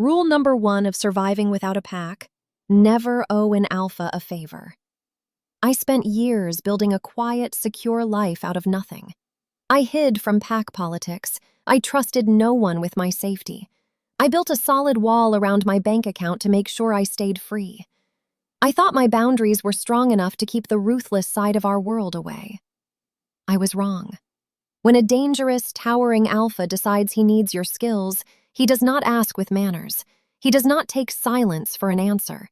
Rule number 1 of surviving without a pack: never owe an alpha a favor. I spent years building a quiet, secure life out of nothing. I hid from pack politics. I trusted no one with my safety. I built a solid wall around my bank account to make sure I stayed free. I thought my boundaries were strong enough to keep the ruthless side of our world away. I was wrong. When a dangerous, towering alpha decides he needs your skills, he does not ask with manners. He does not take silence for an answer.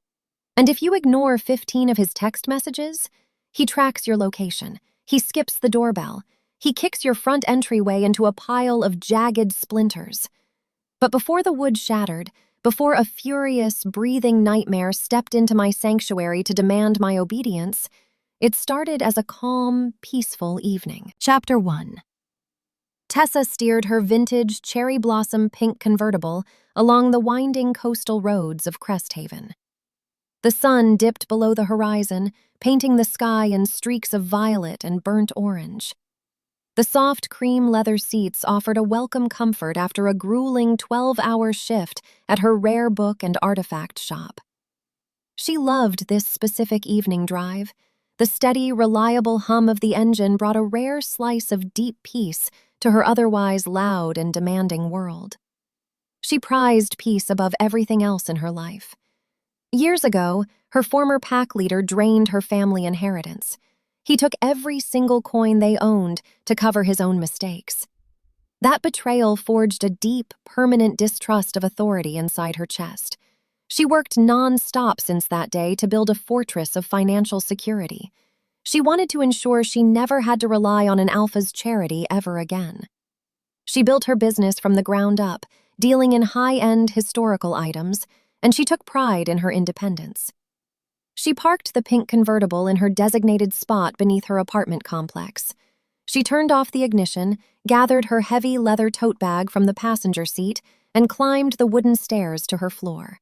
And if you ignore 15 of his text messages, he tracks your location. He skips the doorbell. He kicks your front entryway into a pile of jagged splinters. But before the wood shattered, before a furious, breathing nightmare stepped into my sanctuary to demand my obedience, it started as a calm, peaceful evening. Chapter 1. Tessa steered her vintage cherry blossom pink convertible along the winding coastal roads of Cresthaven. The sun dipped below the horizon, painting the sky in streaks of violet and burnt orange. The soft cream leather seats offered a welcome comfort after a grueling 12-hour shift at her rare book and artifact shop. She loved this specific evening drive. The steady, reliable hum of the engine brought a rare slice of deep peace to her otherwise loud and demanding world. She prized peace above everything else in her life. Years ago, her former pack leader drained her family inheritance. He took every single coin they owned to cover his own mistakes. That betrayal forged a deep, permanent distrust of authority inside her chest. She worked non-stop since that day to build a fortress of financial security. She wanted to ensure she never had to rely on an alpha's charity ever again. She built her business from the ground up, dealing in high-end historical items, and she took pride in her independence. She parked the pink convertible in her designated spot beneath her apartment complex. She turned off the ignition, gathered her heavy leather tote bag from the passenger seat, and climbed the wooden stairs to her floor.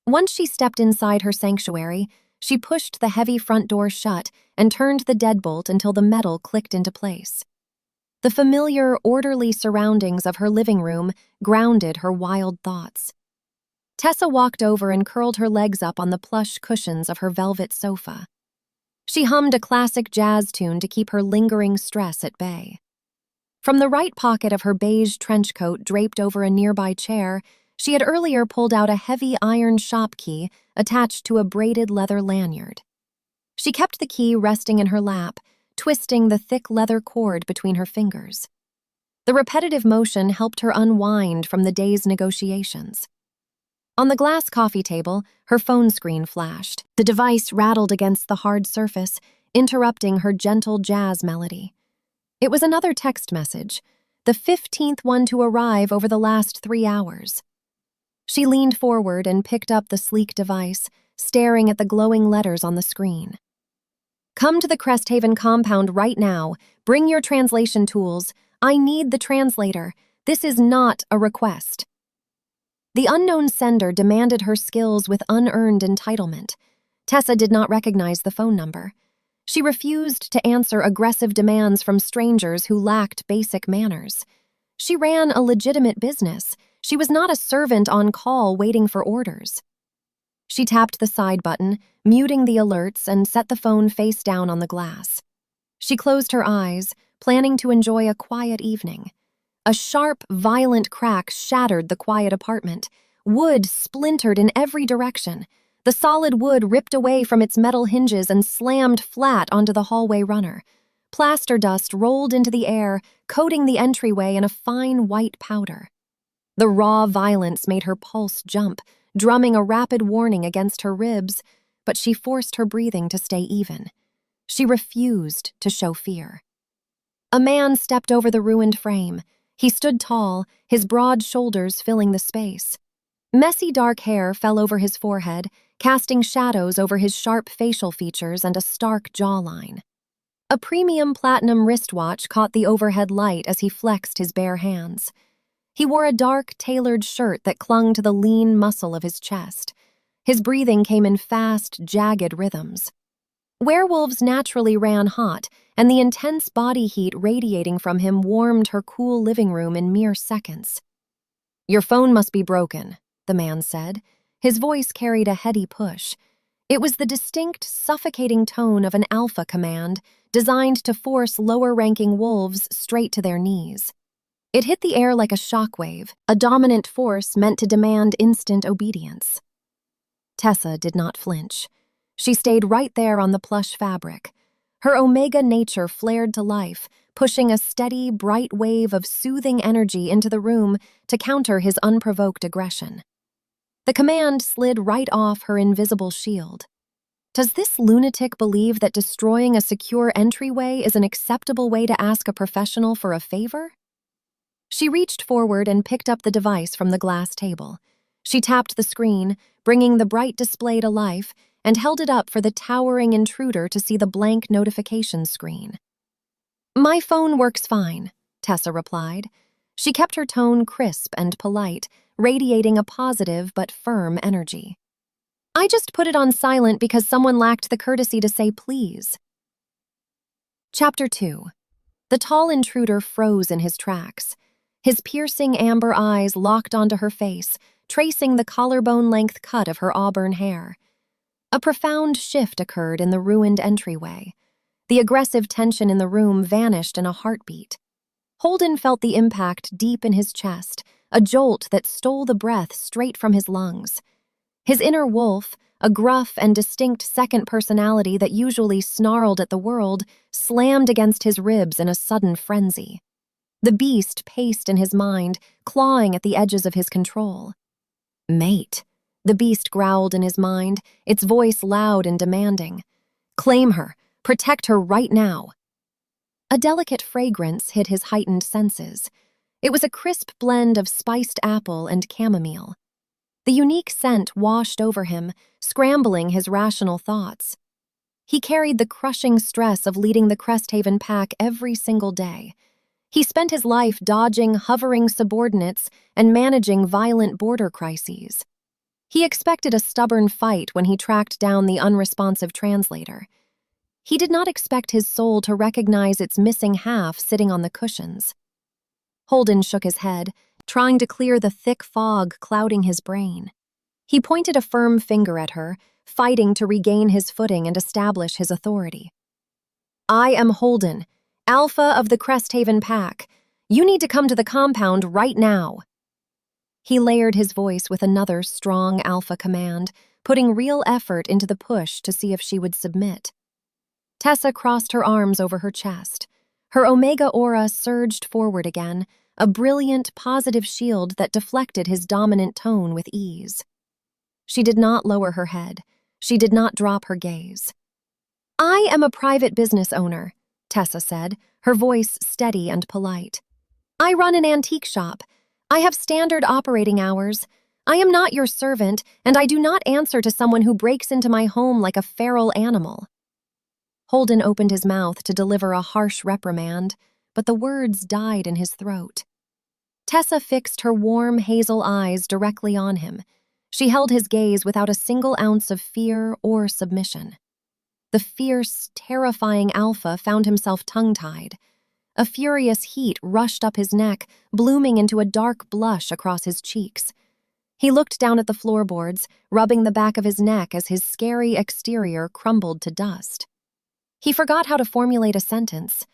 Once she stepped inside her sanctuary, she pushed the heavy front door shut and turned the deadbolt until the metal clicked into place. The familiar, orderly surroundings of her living room grounded her wild thoughts. Tessa walked over and curled her legs up on the plush cushions of her velvet sofa. She hummed a classic jazz tune to keep her lingering stress at bay. From the right pocket of her beige trench coat draped over a nearby chair, she had earlier pulled out a heavy iron shop key attached to a braided leather lanyard. She kept the key resting in her lap, twisting the thick leather cord between her fingers. The repetitive motion helped her unwind from the day's negotiations. On the glass coffee table, her phone screen flashed. The device rattled against the hard surface, interrupting her gentle jazz melody. It was another text message, the 15th one to arrive over the last 3 hours. She leaned forward and picked up the sleek device, staring at the glowing letters on the screen. "Come to the Cresthaven compound right now. Bring your translation tools. I need the translator. This is not a request." The unknown sender demanded her skills with unearned entitlement. Tessa did not recognize the phone number. She refused to answer aggressive demands from strangers who lacked basic manners. She ran a legitimate business. She was not a servant on call waiting for orders. She tapped the side button, muting the alerts, and set the phone face down on the glass. She closed her eyes, planning to enjoy a quiet evening. A sharp, violent crack shattered the quiet apartment. Wood splintered in every direction. The solid wood ripped away from its metal hinges and slammed flat onto the hallway runner. Plaster dust rolled into the air, coating the entryway in a fine white powder. The raw violence made her pulse jump, drumming a rapid warning against her ribs, but she forced her breathing to stay even. She refused to show fear. A man stepped over the ruined frame. He stood tall, his broad shoulders filling the space. Messy dark hair fell over his forehead, casting shadows over his sharp facial features and a stark jawline. A premium platinum wristwatch caught the overhead light as he flexed his bare hands. He wore a dark, tailored shirt that clung to the lean muscle of his chest. His breathing came in fast, jagged rhythms. Werewolves naturally ran hot, and the intense body heat radiating from him warmed her cool living room in mere seconds. "Your phone must be broken," the man said. His voice carried a heady push. It was the distinct, suffocating tone of an alpha command designed to force lower-ranking wolves straight to their knees. It hit the air like a shockwave, a dominant force meant to demand instant obedience. Tessa did not flinch. She stayed right there on the plush fabric. Her Omega nature flared to life, pushing a steady, bright wave of soothing energy into the room to counter his unprovoked aggression. The command slid right off her invisible shield. Does this lunatic believe that destroying a secure entryway is an acceptable way to ask a professional for a favor? She reached forward and picked up the device from the glass table. She tapped the screen, bringing the bright display to life, and held it up for the towering intruder to see the blank notification screen. "My phone works fine," Tessa replied. She kept her tone crisp and polite, radiating a positive but firm energy. "I just put it on silent because someone lacked the courtesy to say please." Chapter 2. The tall intruder froze in his tracks. His piercing amber eyes locked onto her face, tracing the collarbone-length cut of her auburn hair. A profound shift occurred in the ruined entryway. The aggressive tension in the room vanished in a heartbeat. Holden felt the impact deep in his chest, a jolt that stole the breath straight from his lungs. His inner wolf, a gruff and distinct second personality that usually snarled at the world, slammed against his ribs in a sudden frenzy. The beast paced in his mind, clawing at the edges of his control. "Mate," the beast growled in his mind, its voice loud and demanding. "Claim her. Protect her right now." A delicate fragrance hit his heightened senses. It was a crisp blend of spiced apple and chamomile. The unique scent washed over him, scrambling his rational thoughts. He carried the crushing stress of leading the Cresthaven Pack every single day. He spent his life dodging hovering subordinates and managing violent border crises. He expected a stubborn fight when he tracked down the unresponsive translator. He did not expect his soul to recognize its missing half sitting on the cushions. Holden shook his head, trying to clear the thick fog clouding his brain. He pointed a firm finger at her, fighting to regain his footing and establish his authority. "I am Holden, Alpha of the Cresthaven Pack. You need to come to the compound right now." He layered his voice with another strong Alpha command, putting real effort into the push to see if she would submit. Tessa crossed her arms over her chest. Her Omega aura surged forward again, a brilliant, positive shield that deflected his dominant tone with ease. She did not lower her head. She did not drop her gaze. "I am a private business owner," Tessa said, her voice steady and polite. "I run an antique shop. I have standard operating hours. I am not your servant, and I do not answer to someone who breaks into my home like a feral animal." Holden opened his mouth to deliver a harsh reprimand, but the words died in his throat. Tessa fixed her warm hazel eyes directly on him. She held his gaze without a single ounce of fear or submission. The fierce, terrifying Alpha found himself tongue-tied. A furious heat rushed up his neck, blooming into a dark blush across his cheeks. He looked down at the floorboards, rubbing the back of his neck as his scary exterior crumbled to dust. He forgot how to formulate a sentence.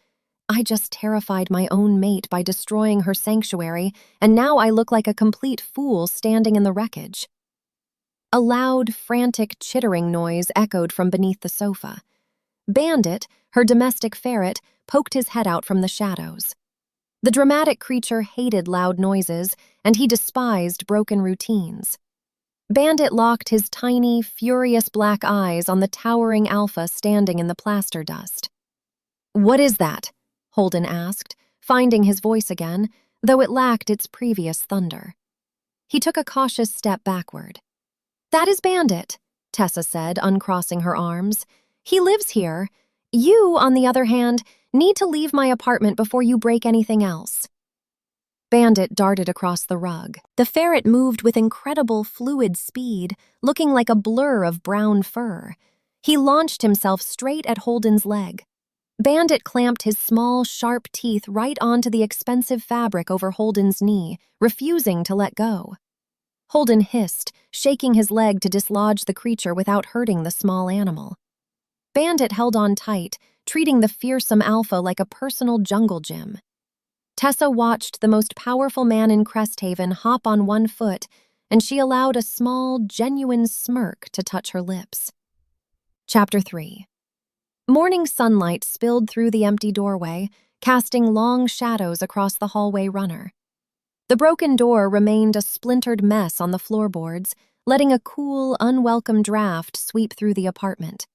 "I just terrified my own mate by destroying her sanctuary, and now I look like a complete fool standing in the wreckage." A loud, frantic chittering noise echoed from beneath the sofa. Bandit, her domestic ferret, poked his head out from the shadows. The dramatic creature hated loud noises, and he despised broken routines. Bandit locked his tiny, furious black eyes on the towering Alpha standing in the plaster dust. "What is that?" Holden asked, finding his voice again, though it lacked its previous thunder. He took a cautious step backward. "That is Bandit," Tessa said, uncrossing her arms. "He lives here. You, on the other hand, need to leave my apartment before you break anything else." Bandit darted across the rug. The ferret moved with incredible fluid speed, looking like a blur of brown fur. He launched himself straight at Holden's leg. Bandit clamped his small, sharp teeth right onto the expensive fabric over Holden's knee, refusing to let go. Holden hissed, shaking his leg to dislodge the creature without hurting the small animal. Bandit held on tight, treating the fearsome alpha like a personal jungle gym. Tessa watched the most powerful man in Cresthaven hop on one foot, and she allowed a small, genuine smirk to touch her lips. Chapter 3. Morning sunlight spilled through the empty doorway, casting long shadows across the hallway runner. The broken door remained a splintered mess on the floorboards, letting a cool, unwelcome draft sweep through the apartment.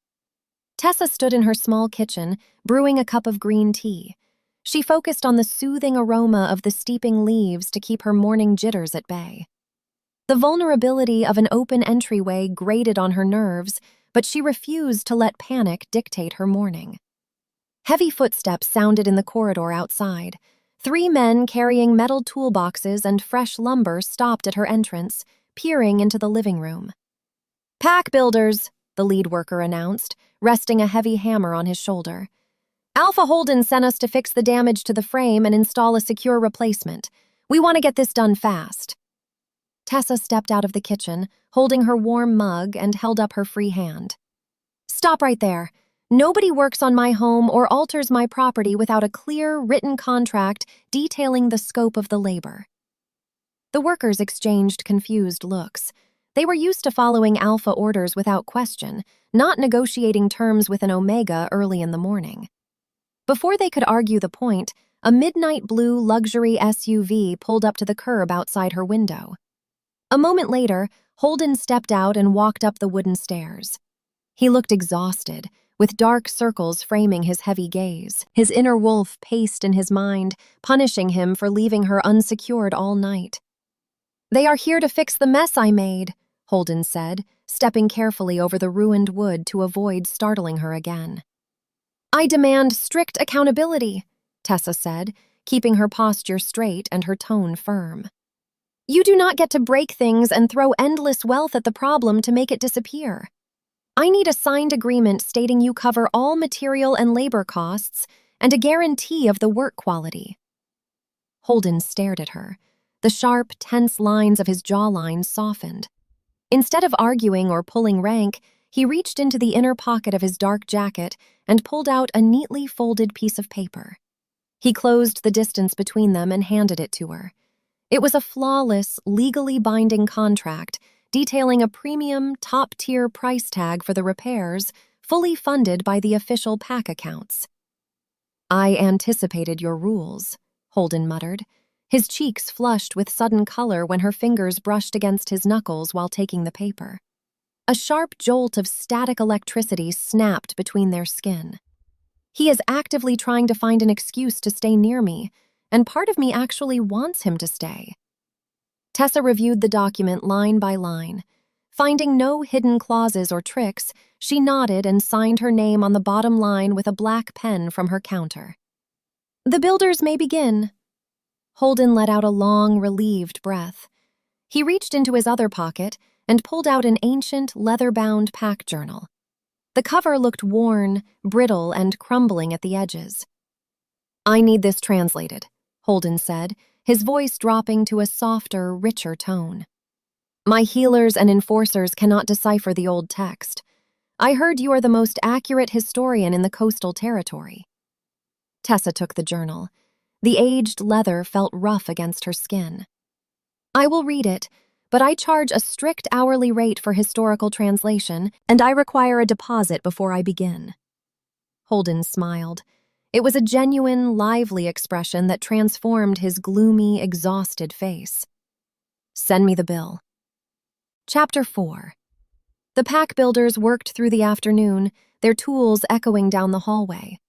Tessa stood in her small kitchen, brewing a cup of green tea. She focused on the soothing aroma of the steeping leaves to keep her morning jitters at bay. The vulnerability of an open entryway grated on her nerves, but she refused to let panic dictate her morning. Heavy footsteps sounded in the corridor outside. 3 men carrying metal toolboxes and fresh lumber stopped at her entrance, peering into the living room. "Pack builders," the lead worker announced, resting a heavy hammer on his shoulder. "Alpha Holden sent us to fix the damage to the frame and install a secure replacement. We want to get this done fast." Tessa stepped out of the kitchen, holding her warm mug, and held up her free hand. "Stop right there. Nobody works on my home or alters my property without a clear, written contract detailing the scope of the labor." The workers exchanged confused looks. They were used to following Alpha orders without question, not negotiating terms with an Omega early in the morning. Before they could argue the point, a midnight blue luxury SUV pulled up to the curb outside her window. A moment later, Holden stepped out and walked up the wooden stairs. He looked exhausted, with dark circles framing his heavy gaze. His inner wolf paced in his mind, punishing him for leaving her unsecured all night. "They are here to fix the mess I made," Holden said, stepping carefully over the ruined wood to avoid startling her again. "I demand strict accountability," Tessa said, keeping her posture straight and her tone firm. "You do not get to break things and throw endless wealth at the problem to make it disappear. I need a signed agreement stating you cover all material and labor costs and a guarantee of the work quality." Holden stared at her. The sharp, tense lines of his jawline softened. Instead of arguing or pulling rank, he reached into the inner pocket of his dark jacket and pulled out a neatly folded piece of paper. He closed the distance between them and handed it to her. It was a flawless, legally binding contract detailing a premium, top-tier price tag for the repairs, fully funded by the official pack accounts. "I anticipated your rules," Holden muttered. His cheeks flushed with sudden color when her fingers brushed against his knuckles while taking the paper. A sharp jolt of static electricity snapped between their skin. "He is actively trying to find an excuse to stay near me, and part of me actually wants him to stay." Tessa reviewed the document line by line. Finding no hidden clauses or tricks, she nodded and signed her name on the bottom line with a black pen from her counter. "The builders may begin." Holden let out a long, relieved breath. He reached into his other pocket and pulled out an ancient, leather-bound pack journal. The cover looked worn, brittle, and crumbling at the edges. "I need this translated," Holden said, his voice dropping to a softer, richer tone. "My healers and enforcers cannot decipher the old text. I heard you are the most accurate historian in the coastal territory." Tessa took the journal. The aged leather felt rough against her skin. "I will read it, but I charge a strict hourly rate for historical translation, and I require a deposit before I begin." Holden smiled. It was a genuine, lively expression that transformed his gloomy, exhausted face. "Send me the bill." Chapter 4. The pack builders worked through the afternoon, their tools echoing down the hallway.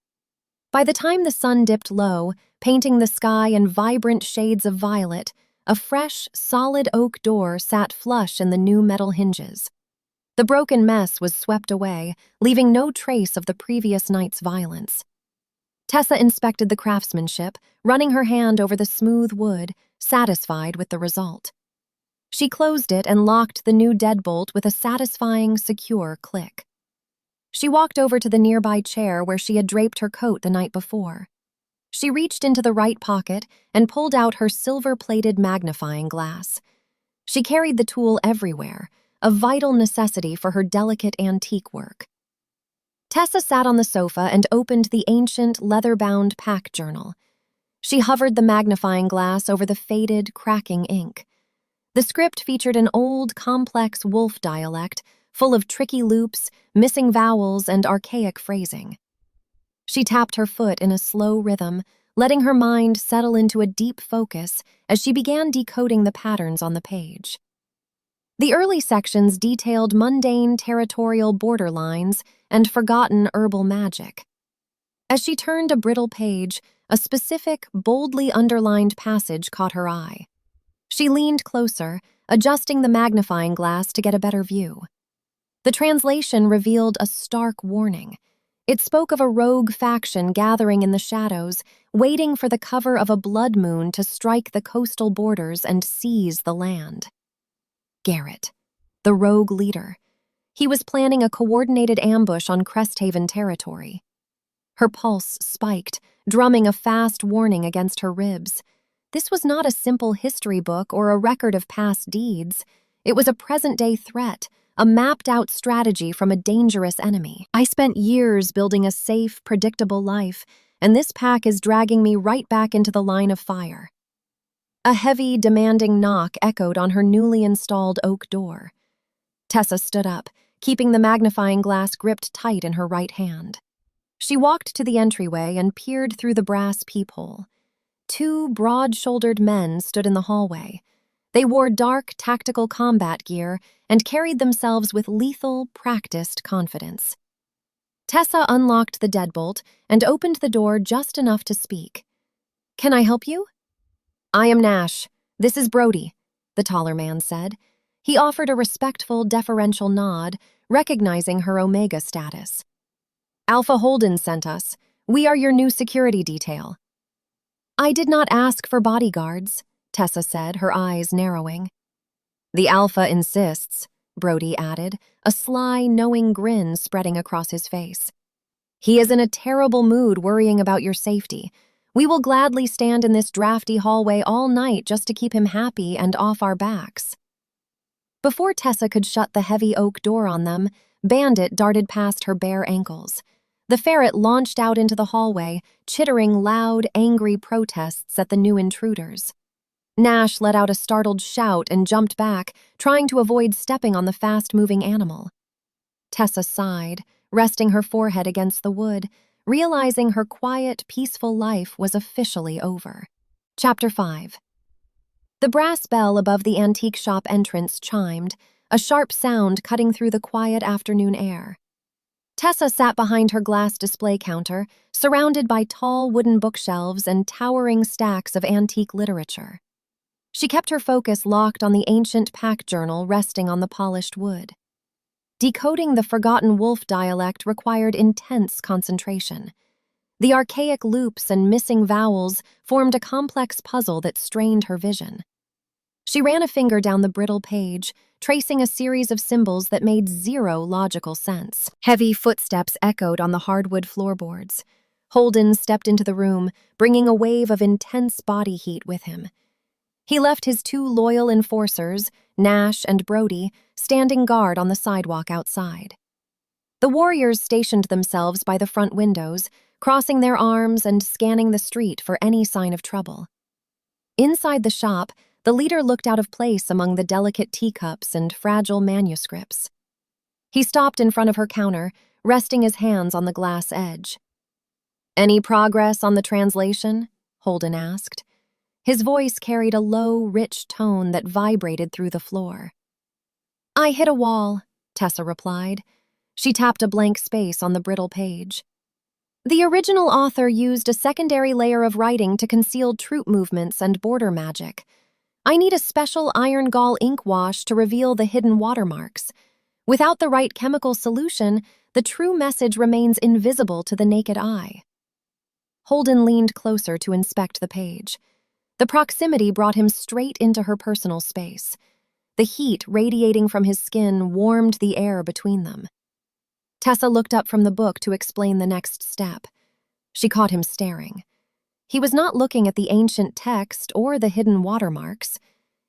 By the time the sun dipped low, painting the sky in vibrant shades of violet, a fresh, solid oak door sat flush in the new metal hinges. The broken mess was swept away, leaving no trace of the previous night's violence. Tessa inspected the craftsmanship, running her hand over the smooth wood, satisfied with the result. She closed it and locked the new deadbolt with a satisfying, secure click. She walked over to the nearby chair where she had draped her coat the night before. She reached into the right pocket and pulled out her silver-plated magnifying glass. She carried the tool everywhere, a vital necessity for her delicate antique work. Tessa sat on the sofa and opened the ancient, leather-bound pack journal. She hovered the magnifying glass over the faded, cracking ink. The script featured an old, complex wolf dialect, full of tricky loops, missing vowels, and archaic phrasing. She tapped her foot in a slow rhythm, letting her mind settle into a deep focus as she began decoding the patterns on the page. The early sections detailed mundane territorial borderlines and forgotten herbal magic. As she turned a brittle page, a specific, boldly underlined passage caught her eye. She leaned closer, adjusting the magnifying glass to get a better view. The translation revealed a stark warning. It spoke of a rogue faction gathering in the shadows, waiting for the cover of a blood moon to strike the coastal borders and seize the land. Garrett, the rogue leader. He was planning a coordinated ambush on Cresthaven territory. Her pulse spiked, drumming a fast warning against her ribs. This was not a simple history book or a record of past deeds. It was a present-day threat, a mapped-out strategy from a dangerous enemy. I spent years building a safe, predictable life, and this pack is dragging me right back into the line of fire. A heavy, demanding knock echoed on her newly installed oak door. Tessa stood up, keeping the magnifying glass gripped tight in her right hand. She walked to the entryway and peered through the brass peephole. Two broad-shouldered men stood in the hallway. They wore dark, tactical combat gear and carried themselves with lethal, practiced confidence. Tessa unlocked the deadbolt and opened the door just enough to speak. "Can I help you?" "I am Nash. This is Brody," the taller man said. He offered a respectful, deferential nod, recognizing her Omega status. "Alpha Holden sent us. We are your new security detail." "I did not ask for bodyguards," Tessa said, her eyes narrowing. "The Alpha insists," Brody added, a sly, knowing grin spreading across his face. "He is in a terrible mood worrying about your safety. We will gladly stand in this drafty hallway all night just to keep him happy and off our backs." Before Tessa could shut the heavy oak door on them, Bandit darted past her bare ankles. The ferret launched out into the hallway, chittering loud, angry protests at the new intruders. Nash let out a startled shout and jumped back, trying to avoid stepping on the fast-moving animal. Tessa sighed, resting her forehead against the wood, realizing her quiet, peaceful life was officially over. Chapter 5. The brass bell above the antique shop entrance chimed, a sharp sound cutting through the quiet afternoon air. Tessa sat behind her glass display counter, surrounded by tall wooden bookshelves and towering stacks of antique literature. She kept her focus locked on the ancient pack journal resting on the polished wood. Decoding the forgotten wolf dialect required intense concentration. The archaic loops and missing vowels formed a complex puzzle that strained her vision. She ran a finger down the brittle page, tracing a series of symbols that made zero logical sense. Heavy footsteps echoed on the hardwood floorboards. Holden stepped into the room, bringing a wave of intense body heat with him. He left his two loyal enforcers, Nash and Brody, standing guard on the sidewalk outside. The warriors stationed themselves by the front windows, crossing their arms and scanning the street for any sign of trouble. Inside the shop, the leader looked out of place among the delicate teacups and fragile manuscripts. He stopped in front of her counter, resting his hands on the glass edge. "Any progress on the translation?" Holden asked. His voice carried a low, rich tone that vibrated through the floor. "I hit a wall," Tessa replied. She tapped a blank space on the brittle page. "The original author used a secondary layer of writing to conceal troop movements and border magic. I need a special iron gall ink wash to reveal the hidden watermarks. Without the right chemical solution, the true message remains invisible to the naked eye." Holden leaned closer to inspect the page. The proximity brought him straight into her personal space. The heat radiating from his skin warmed the air between them. Tessa looked up from the book to explain the next step. She caught him staring. He was not looking at the ancient text or the hidden watermarks.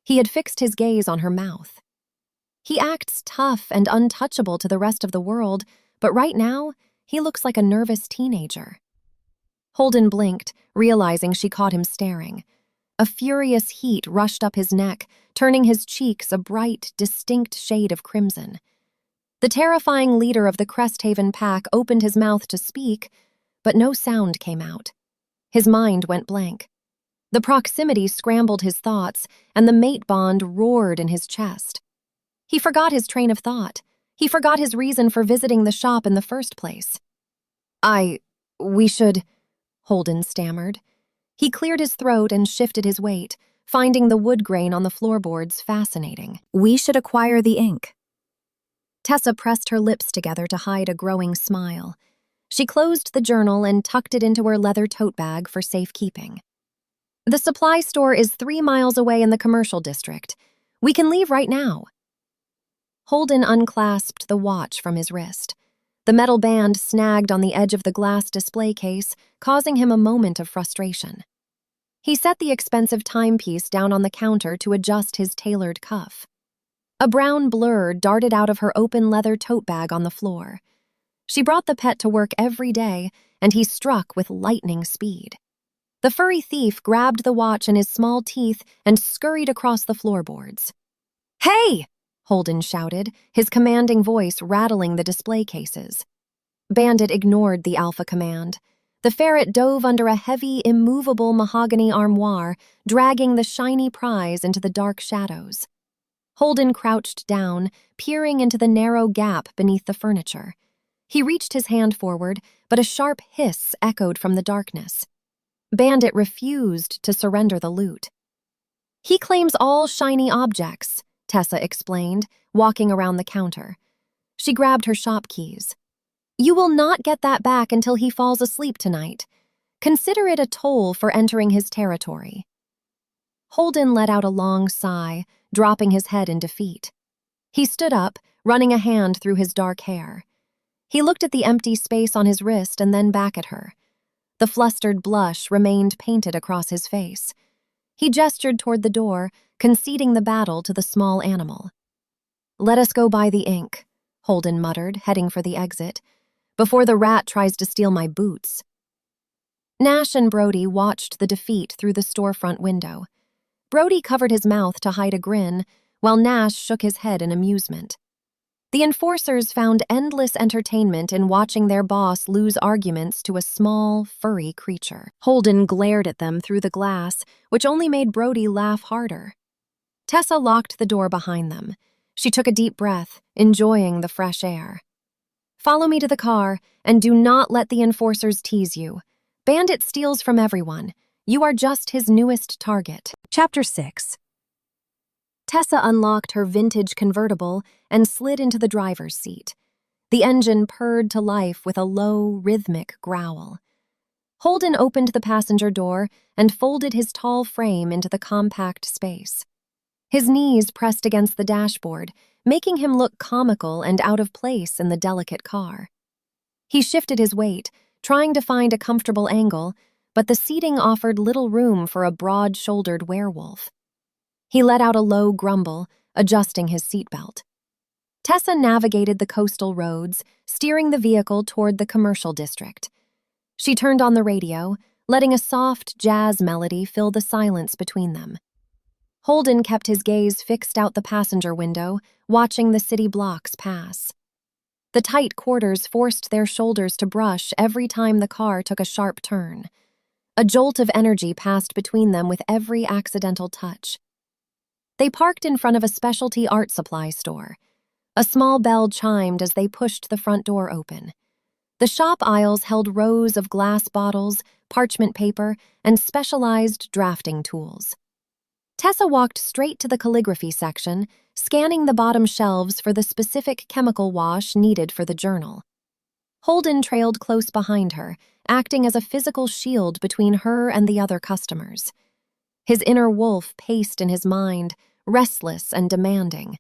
He had fixed his gaze on her mouth. He acts tough and untouchable to the rest of the world, but right now, he looks like a nervous teenager. Holden blinked, realizing she caught him staring. A furious heat rushed up his neck, turning his cheeks a bright, distinct shade of crimson. The terrifying leader of the Cresthaven Pack opened his mouth to speak, but no sound came out. His mind went blank. The proximity scrambled his thoughts, and the mate bond roared in his chest. He forgot his train of thought. He forgot his reason for visiting the shop in the first place. We should, Holden stammered. He cleared his throat and shifted his weight, finding the wood grain on the floorboards fascinating. We should acquire the ink. Tessa pressed her lips together to hide a growing smile. She closed the journal and tucked it into her leather tote bag for safekeeping. The supply store is 3 miles away in the commercial district. We can leave right now. Holden unclasped the watch from his wrist. The metal band snagged on the edge of the glass display case, causing him a moment of frustration. He set the expensive timepiece down on the counter to adjust his tailored cuff. A brown blur darted out of her open leather tote bag on the floor. She brought the pet to work every day, and he struck with lightning speed. The furry thief grabbed the watch in his small teeth and scurried across the floorboards. "Hey!" Holden shouted, his commanding voice rattling the display cases. Bandit ignored the alpha command. The ferret dove under a heavy, immovable mahogany armoire, dragging the shiny prize into the dark shadows. Holden crouched down, peering into the narrow gap beneath the furniture. He reached his hand forward, but a sharp hiss echoed from the darkness. Bandit refused to surrender the loot. "He claims all shiny objects," Tessa explained, walking around the counter. She grabbed her shop keys. "You will not get that back until he falls asleep tonight. Consider it a toll for entering his territory." Holden let out a long sigh, dropping his head in defeat. He stood up, running a hand through his dark hair. He looked at the empty space on his wrist and then back at her. The flustered blush remained painted across his face. He gestured toward the door, conceding the battle to the small animal. "Let us go buy the ink," Holden muttered, heading for the exit, "before the rat tries to steal my boots." Nash and Brody watched the defeat through the storefront window. Brody covered his mouth to hide a grin, while Nash shook his head in amusement. The enforcers found endless entertainment in watching their boss lose arguments to a small, furry creature. Holden glared at them through the glass, which only made Brody laugh harder. Tessa locked the door behind them. She took a deep breath, enjoying the fresh air. "Follow me to the car, and do not let the enforcers tease you. Bandit steals from everyone. You are just his newest target." Chapter 6. Tessa unlocked her vintage convertible and slid into the driver's seat. The engine purred to life with a low, rhythmic growl. Holden opened the passenger door and folded his tall frame into the compact space. His knees pressed against the dashboard, making him look comical and out of place in the delicate car. He shifted his weight, trying to find a comfortable angle, but the seating offered little room for a broad-shouldered werewolf. He let out a low grumble, adjusting his seatbelt. Tessa navigated the coastal roads, steering the vehicle toward the commercial district. She turned on the radio, letting a soft jazz melody fill the silence between them. Holden kept his gaze fixed out the passenger window, watching the city blocks pass. The tight quarters forced their shoulders to brush every time the car took a sharp turn. A jolt of energy passed between them with every accidental touch. They parked in front of a specialty art supply store. A small bell chimed as they pushed the front door open. The shop aisles held rows of glass bottles, parchment paper, and specialized drafting tools. Tessa walked straight to the calligraphy section, scanning the bottom shelves for the specific chemical wash needed for the journal. Holden trailed close behind her, acting as a physical shield between her and the other customers. His inner wolf paced in his mind, restless and demanding.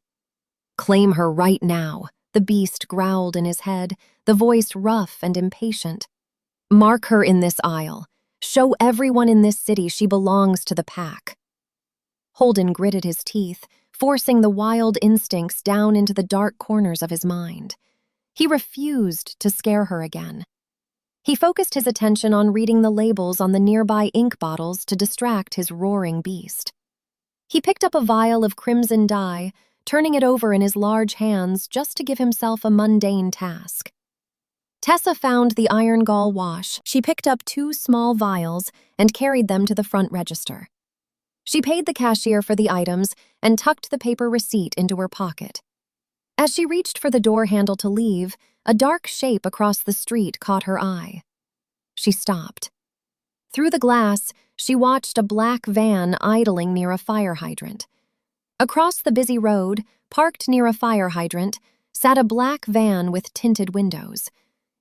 "Claim her right now," the beast growled in his head, the voice rough and impatient. "Mark her in this aisle. Show everyone in this city she belongs to the pack." Holden gritted his teeth, forcing the wild instincts down into the dark corners of his mind. He refused to scare her again. He focused his attention on reading the labels on the nearby ink bottles to distract his roaring beast. He picked up a vial of crimson dye, turning it over in his large hands just to give himself a mundane task. Tessa found the iron gall wash. She picked up 2 small vials and carried them to the front register. She paid the cashier for the items and tucked the paper receipt into her pocket. As she reached for the door handle to leave, a dark shape across the street caught her eye. She stopped. Through the glass, she watched a black van idling near a fire hydrant. Across the busy road, parked near a fire hydrant, sat a black van with tinted windows.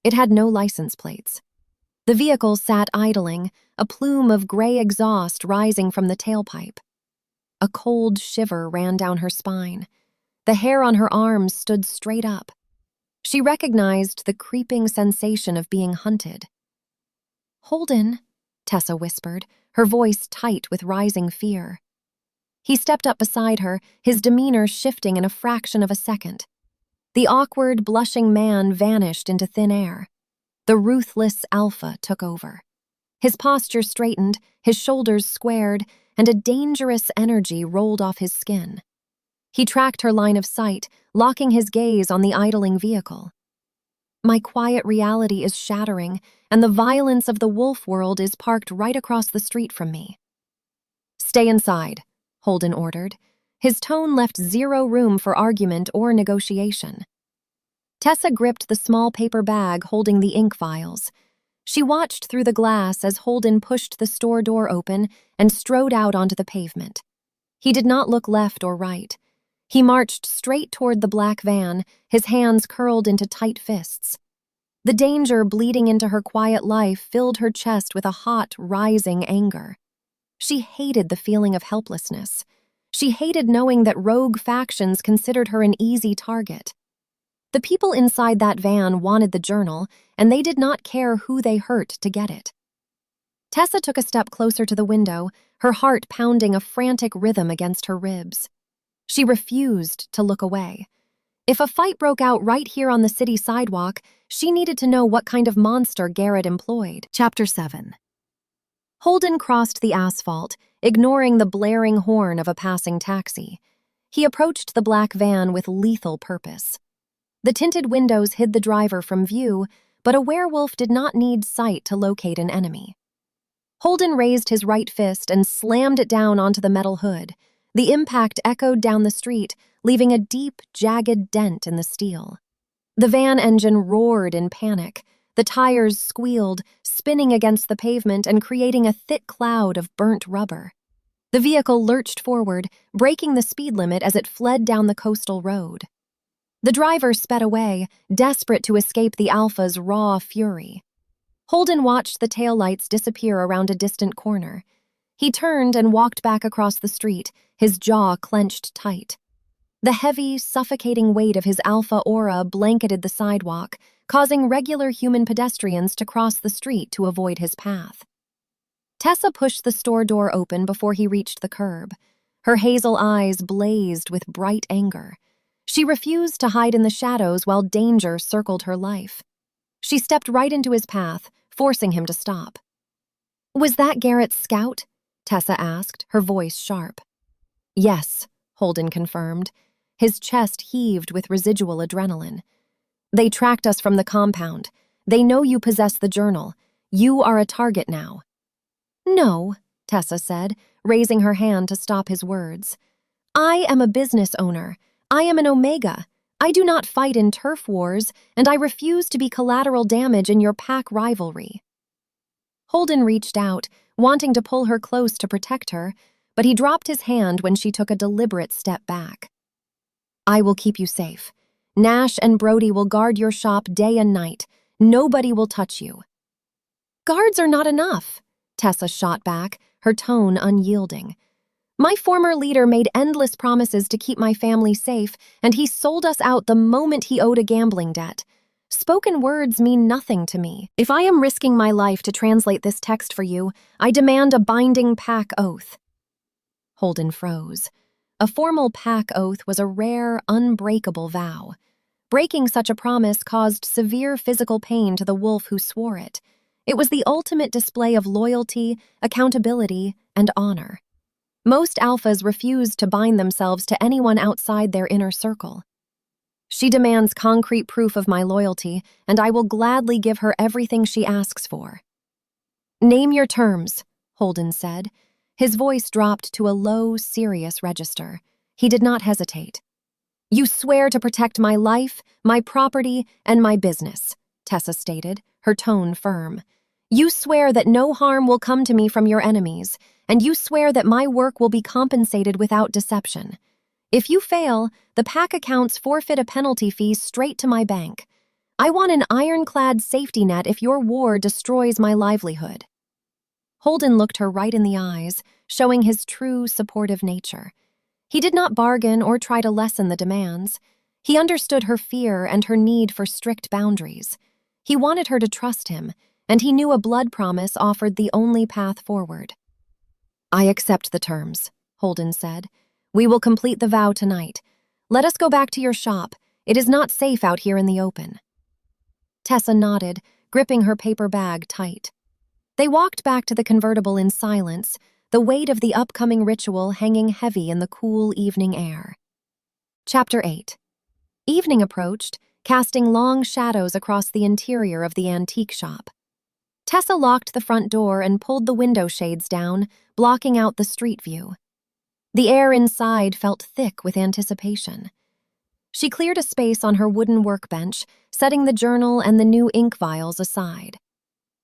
It had no license plates. The vehicle sat idling, a plume of gray exhaust rising from the tailpipe. A cold shiver ran down her spine. The hair on her arms stood straight up. She recognized the creeping sensation of being hunted. "Holden," Tessa whispered, her voice tight with rising fear. He stepped up beside her, his demeanor shifting in a fraction of a second. The awkward, blushing man vanished into thin air. The ruthless alpha took over. His posture straightened, his shoulders squared, and a dangerous energy rolled off his skin. He tracked her line of sight, locking his gaze on the idling vehicle. "My quiet reality is shattering, and the violence of the wolf world is parked right across the street from me." "Stay inside," Holden ordered. His tone left zero room for argument or negotiation. Tessa gripped the small paper bag holding the ink vials. She watched through the glass as Holden pushed the store door open and strode out onto the pavement. He did not look left or right. He marched straight toward the black van, his hands curled into tight fists. The danger bleeding into her quiet life filled her chest with a hot, rising anger. She hated the feeling of helplessness. She hated knowing that rogue factions considered her an easy target. The people inside that van wanted the journal, and they did not care who they hurt to get it. Tessa took a step closer to the window, her heart pounding a frantic rhythm against her ribs. She refused to look away. If a fight broke out right here on the city sidewalk, she needed to know what kind of monster Garrett employed. Chapter 7. Holden crossed the asphalt, ignoring the blaring horn of a passing taxi. He approached the black van with lethal purpose. The tinted windows hid the driver from view, but a werewolf did not need sight to locate an enemy. Holden raised his right fist and slammed it down onto the metal hood. The impact echoed down the street, leaving a deep, jagged dent in the steel. The van engine roared in panic. The tires squealed, spinning against the pavement and creating a thick cloud of burnt rubber. The vehicle lurched forward, breaking the speed limit as it fled down the coastal road. The driver sped away, desperate to escape the Alpha's raw fury. Holden watched the taillights disappear around a distant corner. He turned and walked back across the street, his jaw clenched tight. The heavy, suffocating weight of his Alpha aura blanketed the sidewalk, causing regular human pedestrians to cross the street to avoid his path. Tessa pushed the store door open before he reached the curb. Her hazel eyes blazed with bright anger. She refused to hide in the shadows while danger circled her life. She stepped right into his path, forcing him to stop. "Was that Garrett's scout?" Tessa asked, her voice sharp. "Yes," Holden confirmed. His chest heaved with residual adrenaline. "They tracked us from the compound. They know you possess the journal. You are a target now." "No," Tessa said, raising her hand to stop his words. "I am a business owner. I am an Omega. I do not fight in turf wars, and I refuse to be collateral damage in your pack rivalry." Holden reached out, wanting to pull her close to protect her, but he dropped his hand when she took a deliberate step back. "I will keep you safe. Nash and Brody will guard your shop day and night. Nobody will touch you." "Guards are not enough," Tessa shot back, her tone unyielding. "My former leader made endless promises to keep my family safe, and he sold us out the moment he owed a gambling debt. Spoken words mean nothing to me. If I am risking my life to translate this text for you, I demand a binding pack oath." Holden froze. A formal pack oath was a rare, unbreakable vow. Breaking such a promise caused severe physical pain to the wolf who swore it. It was the ultimate display of loyalty, accountability, and honor. Most alphas refused to bind themselves to anyone outside their inner circle. She demands concrete proof of my loyalty, and I will gladly give her everything she asks for. Name your terms, Holden said. His voice dropped to a low, serious register. He did not hesitate. You swear to protect my life, my property, and my business, Tessa stated, her tone firm. You swear that no harm will come to me from your enemies, and you swear that my work will be compensated without deception. If you fail, the pack accounts forfeit a penalty fee straight to my bank. I want an ironclad safety net if your war destroys my livelihood. Holden looked her right in the eyes, showing his true, supportive nature. He did not bargain or try to lessen the demands. He understood her fear and her need for strict boundaries. He wanted her to trust him, and he knew a blood promise offered the only path forward. I accept the terms, Holden said. We will complete the vow tonight. Let us go back to your shop. It is not safe out here in the open. Tessa nodded, gripping her paper bag tight. They walked back to the convertible in silence, the weight of the upcoming ritual hanging heavy in the cool evening air. Chapter 8. Evening approached, casting long shadows across the interior of the antique shop. Tessa locked the front door and pulled the window shades down, blocking out the street view. The air inside felt thick with anticipation. She cleared a space on her wooden workbench, setting the journal and the new ink vials aside.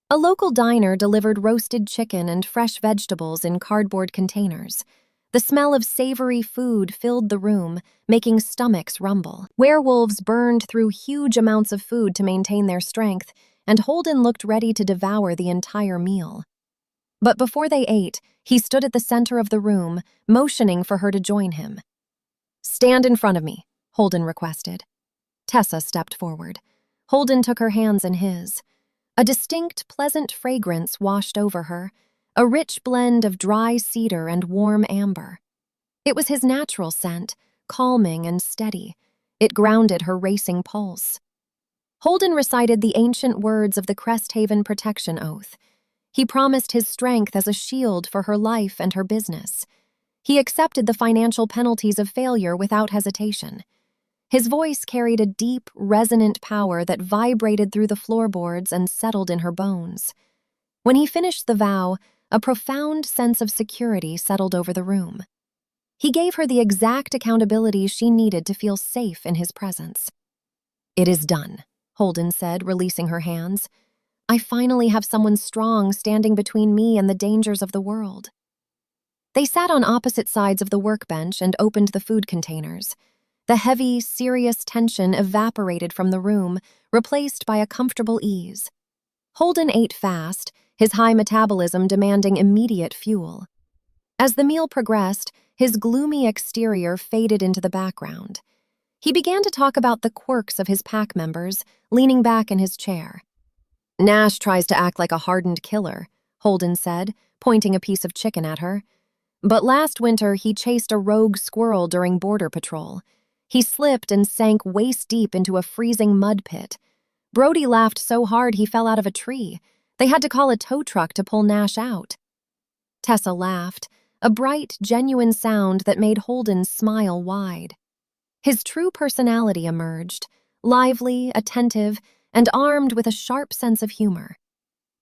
A local diner delivered roasted chicken and fresh vegetables in cardboard containers. The smell of savory food filled the room, making stomachs rumble. Werewolves burned through huge amounts of food to maintain their strength, and Holden looked ready to devour the entire meal. But before they ate, he stood at the center of the room, motioning for her to join him. Stand in front of me, Holden requested. Tessa stepped forward. Holden took her hands in his. A distinct, pleasant fragrance washed over her, a rich blend of dry cedar and warm amber. It was his natural scent, calming and steady. It grounded her racing pulse. Holden recited the ancient words of the Cresthaven protection oath. He promised his strength as a shield for her life and her business. He accepted the financial penalties of failure without hesitation. His voice carried a deep, resonant power that vibrated through the floorboards and settled in her bones. When he finished the vow, a profound sense of security settled over the room. He gave her the exact accountability she needed to feel safe in his presence. It is done, Holden said, releasing her hands. I finally have someone strong standing between me and the dangers of the world. They sat on opposite sides of the workbench and opened the food containers. The heavy, serious tension evaporated from the room, replaced by a comfortable ease. Holden ate fast, his high metabolism demanding immediate fuel. As the meal progressed, his gloomy exterior faded into the background. He began to talk about the quirks of his pack members, leaning back in his chair. Nash tries to act like a hardened killer, Holden said, pointing a piece of chicken at her. But last winter he chased a rogue squirrel during border patrol. He slipped and sank waist-deep into a freezing mud pit. Brody laughed so hard he fell out of a tree. They had to call a tow truck to pull Nash out. Tessa laughed, a bright, genuine sound that made Holden smile wide. His true personality emerged, lively, attentive, and armed with a sharp sense of humor.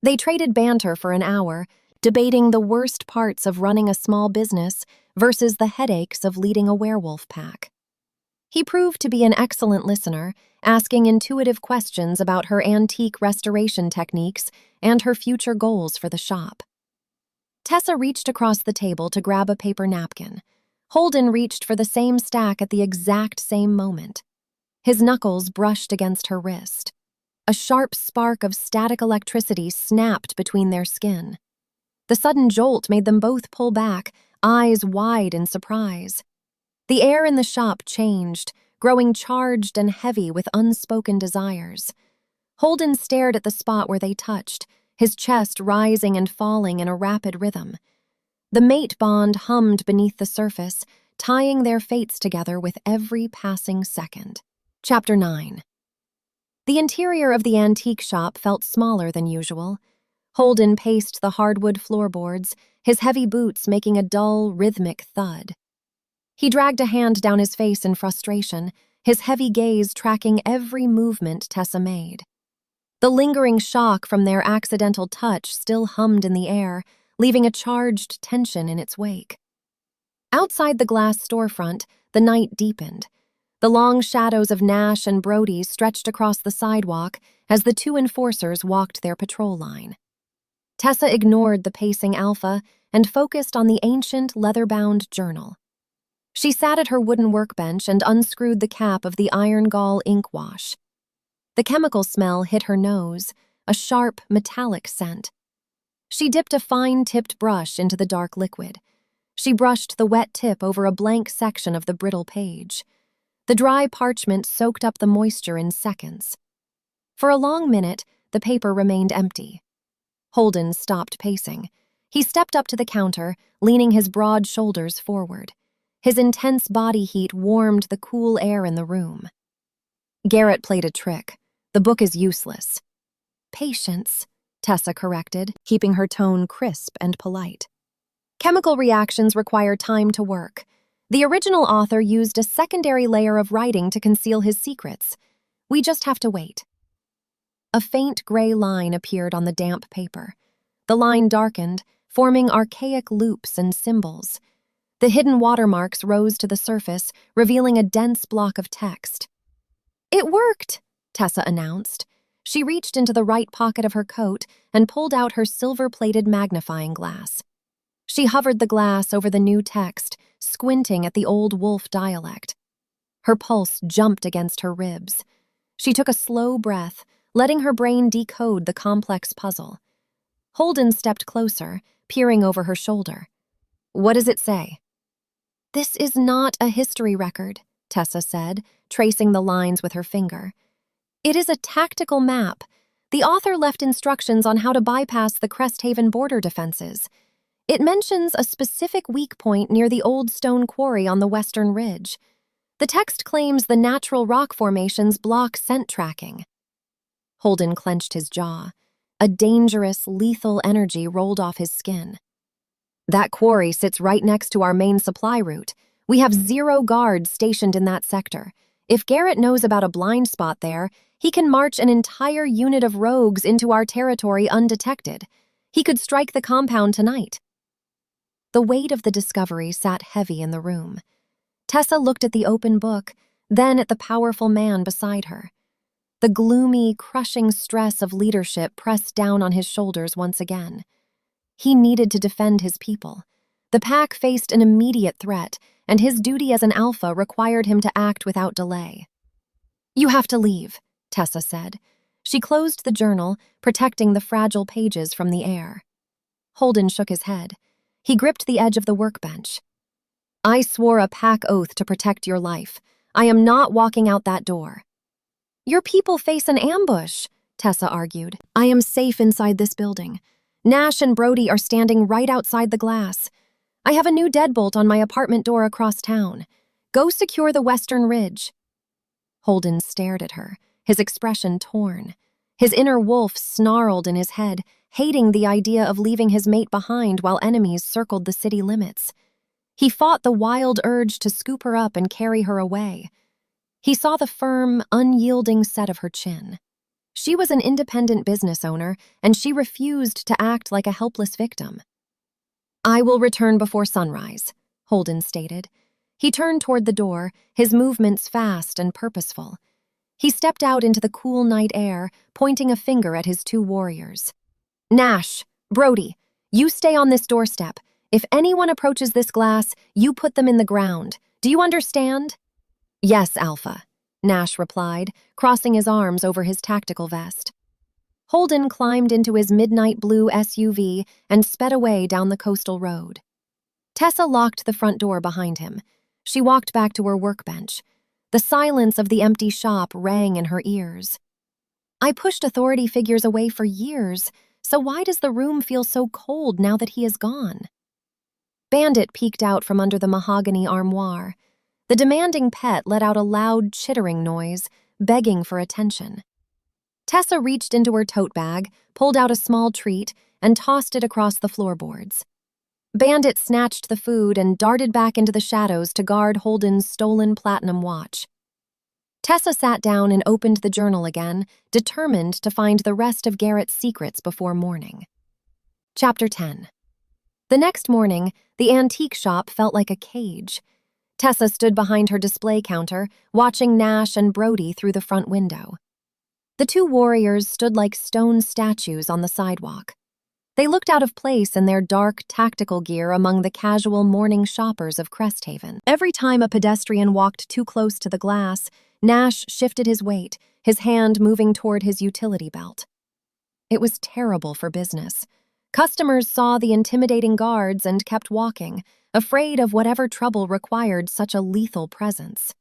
They traded banter for an hour, debating the worst parts of running a small business versus the headaches of leading a werewolf pack. He proved to be an excellent listener, asking intuitive questions about her antique restoration techniques and her future goals for the shop. Tessa reached across the table to grab a paper napkin. Holden reached for the same stack at the exact same moment. His knuckles brushed against her wrist. A sharp spark of static electricity snapped between their skin. The sudden jolt made them both pull back, eyes wide in surprise. The air in the shop changed, growing charged and heavy with unspoken desires. Holden stared at the spot where they touched, his chest rising and falling in a rapid rhythm. The mate bond hummed beneath the surface, tying their fates together with every passing second. Chapter 9. The interior of the antique shop felt smaller than usual. Holden paced the hardwood floorboards, his heavy boots making a dull, rhythmic thud. He dragged a hand down his face in frustration, his heavy gaze tracking every movement Tessa made. The lingering shock from their accidental touch still hummed in the air, leaving a charged tension in its wake. Outside the glass storefront, the night deepened. The long shadows of Nash and Brody stretched across the sidewalk as the two enforcers walked their patrol line. Tessa ignored the pacing Alpha and focused on the ancient, leather-bound journal. She sat at her wooden workbench and unscrewed the cap of the iron gall ink wash. The chemical smell hit her nose, a sharp, metallic scent. She dipped a fine-tipped brush into the dark liquid. She brushed the wet tip over a blank section of the brittle page. The dry parchment soaked up the moisture in seconds. For a long minute, the paper remained empty. Holden stopped pacing. He stepped up to the counter, leaning his broad shoulders forward. His intense body heat warmed the cool air in the room. Garrett played a trick. The book is useless. Patience, Tessa corrected, keeping her tone crisp and polite. Chemical reactions require time to work. The original author used a secondary layer of writing to conceal his secrets. We just have to wait. A faint gray line appeared on the damp paper. The line darkened, forming archaic loops and symbols. The hidden watermarks rose to the surface, revealing a dense block of text. "It worked," Tessa announced. She reached into the right pocket of her coat and pulled out her silver-plated magnifying glass. She hovered the glass over the new text, squinting at the old wolf dialect. Her pulse jumped against her ribs. She took a slow breath, letting her brain decode the complex puzzle. Holden stepped closer, peering over her shoulder. "What does it say?" "This is not a history record," Tessa said, tracing the lines with her finger. "It is a tactical map. The author left instructions on how to bypass the Cresthaven border defenses. It mentions a specific weak point near the old stone quarry on the western ridge. The text claims the natural rock formations block scent tracking." Holden clenched his jaw. A dangerous, lethal energy rolled off his skin. "That quarry sits right next to our main supply route. We have 0 guards stationed in that sector. If Garrett knows about a blind spot there, he can march an entire unit of rogues into our territory undetected. He could strike the compound tonight." The weight of the discovery sat heavy in the room. Tessa looked at the open book, then at the powerful man beside her. The gloomy, crushing stress of leadership pressed down on his shoulders once again. He needed to defend his people. The pack faced an immediate threat, and his duty as an alpha required him to act without delay. "You have to leave," Tessa said. She closed the journal, protecting the fragile pages from the air. Holden shook his head. He gripped the edge of the workbench. "I swore a pack oath to protect your life. I am not walking out that door." "Your people face an ambush," Tessa argued. "I am safe inside this building. Nash and Brody are standing right outside the glass. I have a new deadbolt on my apartment door across town. Go secure the western ridge." Holden stared at her, his expression torn. His inner wolf snarled in his head, hating the idea of leaving his mate behind while enemies circled the city limits. He fought the wild urge to scoop her up and carry her away. He saw the firm, unyielding set of her chin. She was an independent business owner, and she refused to act like a helpless victim. "I will return before sunrise," Holden stated. He turned toward the door, his movements fast and purposeful. He stepped out into the cool night air, pointing a finger at his 2 warriors. "Nash, Brody, you stay on this doorstep. If anyone approaches this glass, you put them in the ground. Do you understand?" "Yes, Alpha," Nash replied, crossing his arms over his tactical vest. Holden climbed into his midnight blue SUV and sped away down the coastal road. Tessa locked the front door behind him. She walked back to her workbench. The silence of the empty shop rang in her ears. "I pushed authority figures away for years, so why does the room feel so cold now that he is gone?" Bandit peeked out from under the mahogany armoire. The demanding pet let out a loud chittering noise, begging for attention. Tessa reached into her tote bag, pulled out a small treat, and tossed it across the floorboards. Bandit snatched the food and darted back into the shadows to guard Holden's stolen platinum watch. Tessa sat down and opened the journal again, determined to find the rest of Garrett's secrets before morning. Chapter 10. The next morning, the antique shop felt like a cage. Tessa stood behind her display counter, watching Nash and Brody through the front window. The two warriors stood like stone statues on the sidewalk. They looked out of place in their dark, tactical gear among the casual morning shoppers of Cresthaven. Every time a pedestrian walked too close to the glass, Nash shifted his weight, his hand moving toward his utility belt. It was terrible for business. Customers saw the intimidating guards and kept walking, afraid of whatever trouble required such a lethal presence.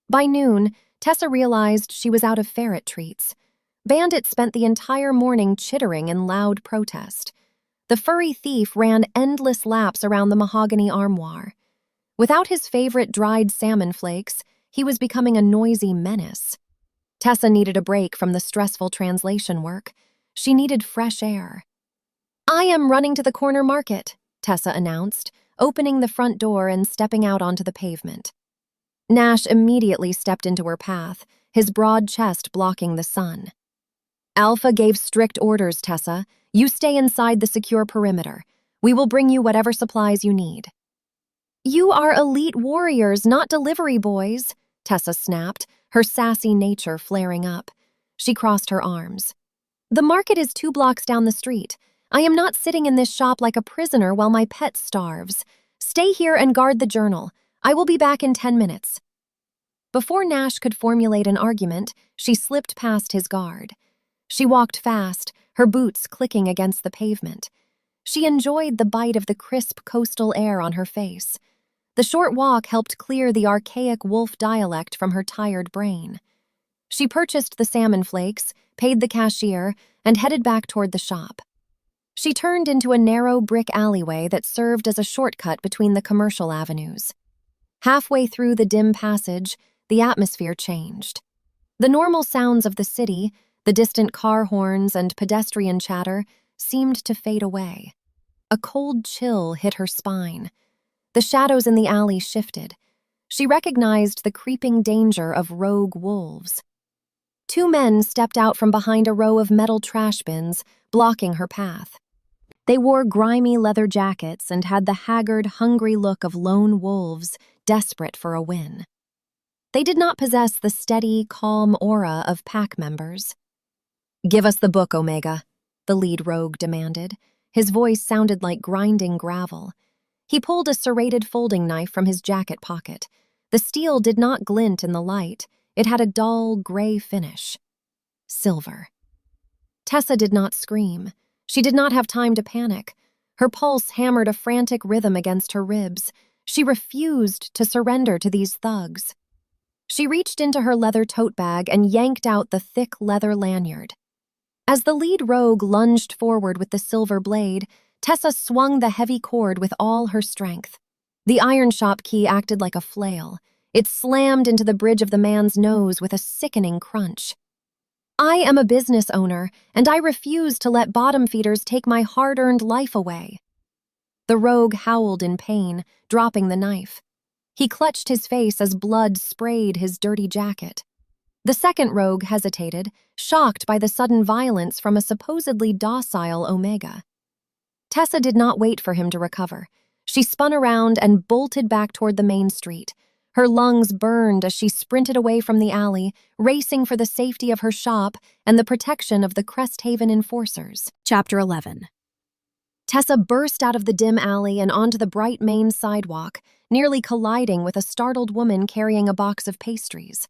By noon, Tessa realized she was out of ferret treats. Bandit spent the entire morning chittering in loud protest. The furry thief ran endless laps around the mahogany armoire. Without his favorite dried salmon flakes, he was becoming a noisy menace. Tessa needed a break from the stressful translation work. She needed fresh air. "I am running to the corner market," Tessa announced, opening the front door and stepping out onto the pavement. Nash immediately stepped into her path, his broad chest blocking the sun. "Alpha gave strict orders, Tessa. You stay inside the secure perimeter. We will bring you whatever supplies you need." "You are elite warriors, not delivery boys," Tessa snapped, her sassy nature flaring up. She crossed her arms. "The market is 2 blocks down the street. I am not sitting in this shop like a prisoner while my pet starves. Stay here and guard the journal. I will be back in 10 minutes. Before Nash could formulate an argument, she slipped past his guard. She walked fast, her boots clicking against the pavement. She enjoyed the bite of the crisp coastal air on her face. The short walk helped clear the archaic wolf dialect from her tired brain. She purchased the salmon flakes, paid the cashier, and headed back toward the shop. She turned into a narrow brick alleyway that served as a shortcut between the commercial avenues. Halfway through the dim passage, the atmosphere changed. The normal sounds of the city, the distant car horns and pedestrian chatter, seemed to fade away. A cold chill hit her spine. The shadows in the alley shifted. She recognized the creeping danger of rogue wolves. 2 men stepped out from behind a row of metal trash bins, blocking her path. They wore grimy leather jackets and had the haggard, hungry look of lone wolves, desperate for a win. They did not possess the steady, calm aura of pack members. "Give us the book, Omega," the lead rogue demanded. His voice sounded like grinding gravel. He pulled a serrated folding knife from his jacket pocket. The steel did not glint in the light. It had a dull, gray finish. Silver. Tessa did not scream. She did not have time to panic. Her pulse hammered a frantic rhythm against her ribs. She refused to surrender to these thugs. She reached into her leather tote bag and yanked out the thick leather lanyard. As the lead rogue lunged forward with the silver blade, Tessa swung the heavy cord with all her strength. The iron shop key acted like a flail. It slammed into the bridge of the man's nose with a sickening crunch. "I am a business owner, and I refuse to let bottom feeders take my hard-earned life away." The rogue howled in pain, dropping the knife. He clutched his face as blood sprayed his dirty jacket. The second rogue hesitated, shocked by the sudden violence from a supposedly docile Omega. Tessa did not wait for him to recover. She spun around and bolted back toward the main street. Her lungs burned as she sprinted away from the alley, racing for the safety of her shop and the protection of the Cresthaven enforcers. Chapter 11. Tessa burst out of the dim alley and onto the bright main sidewalk, nearly colliding with a startled woman carrying a box of pastries.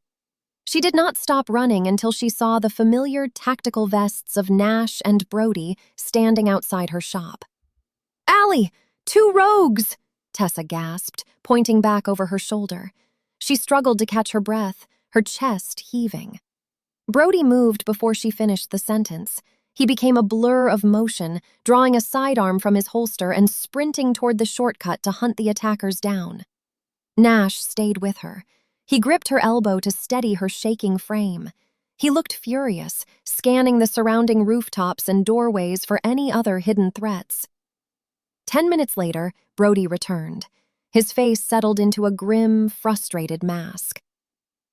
She did not stop running until she saw the familiar tactical vests of Nash and Brody standing outside her shop. "Allie! 2 rogues!" Tessa gasped, pointing back over her shoulder. She struggled to catch her breath, her chest heaving. Brody moved before she finished the sentence. He became a blur of motion, drawing a sidearm from his holster and sprinting toward the shortcut to hunt the attackers down. Nash stayed with her. He gripped her elbow to steady her shaking frame. He looked furious, scanning the surrounding rooftops and doorways for any other hidden threats. 10 minutes later, Brody returned. His face settled into a grim, frustrated mask.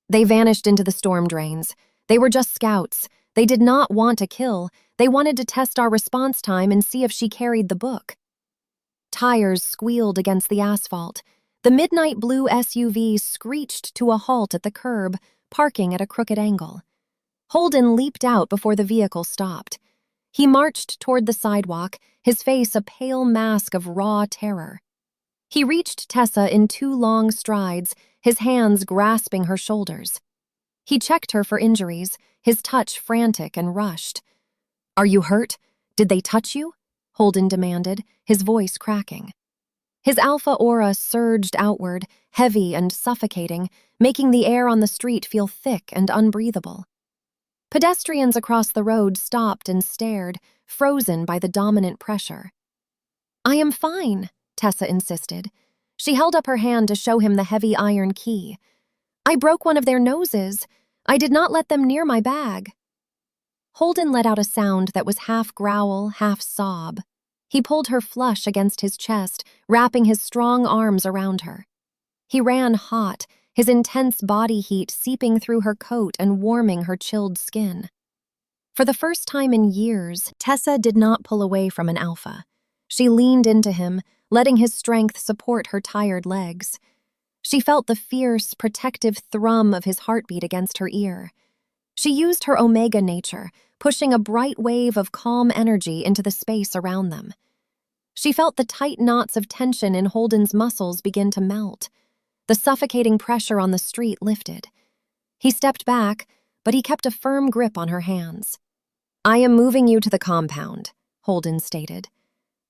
They vanished into the storm drains. They were just scouts. They did not want to kill. They wanted to test our response time and see if she carried the book. Tires squealed against the asphalt. The midnight blue SUV screeched to a halt at the curb, parking at a crooked angle. Holden leaped out before the vehicle stopped. He marched toward the sidewalk, his face a pale mask of raw terror. He reached Tessa in 2 long strides, his hands grasping her shoulders. He checked her for injuries, his touch frantic and rushed. "Are you hurt? Did they touch you?" Holden demanded, his voice cracking. His alpha aura surged outward, heavy and suffocating, making the air on the street feel thick and unbreathable. Pedestrians across the road stopped and stared, frozen by the dominant pressure. "I am fine," Tessa insisted. She held up her hand to show him the heavy iron key. "I broke one of their noses. I did not let them near my bag." Holden let out a sound that was half growl, half sob. He pulled her flush against his chest, wrapping his strong arms around her. He ran hot, his intense body heat seeping through her coat and warming her chilled skin. For the first time in years, Tessa did not pull away from an alpha. She leaned into him, letting his strength support her tired legs. She felt the fierce, protective thrum of his heartbeat against her ear. She used her omega nature, pushing a bright wave of calm energy into the space around them. She felt the tight knots of tension in Holden's muscles begin to melt. The suffocating pressure on the street lifted. He stepped back, but he kept a firm grip on her hands. "I am moving you to the compound," Holden stated.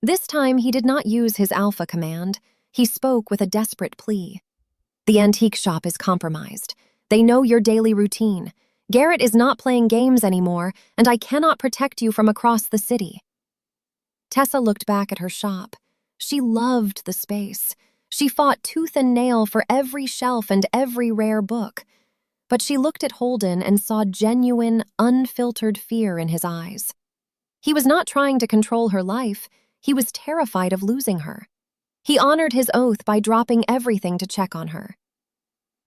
This time he did not use his alpha command. He spoke with a desperate plea. "The antique shop is compromised. They know your daily routine. Garrett is not playing games anymore, and I cannot protect you from across the city." Tessa looked back at her shop. She loved the space. She fought tooth and nail for every shelf and every rare book. But she looked at Holden and saw genuine, unfiltered fear in his eyes. He was not trying to control her life. He was terrified of losing her. He honored his oath by dropping everything to check on her.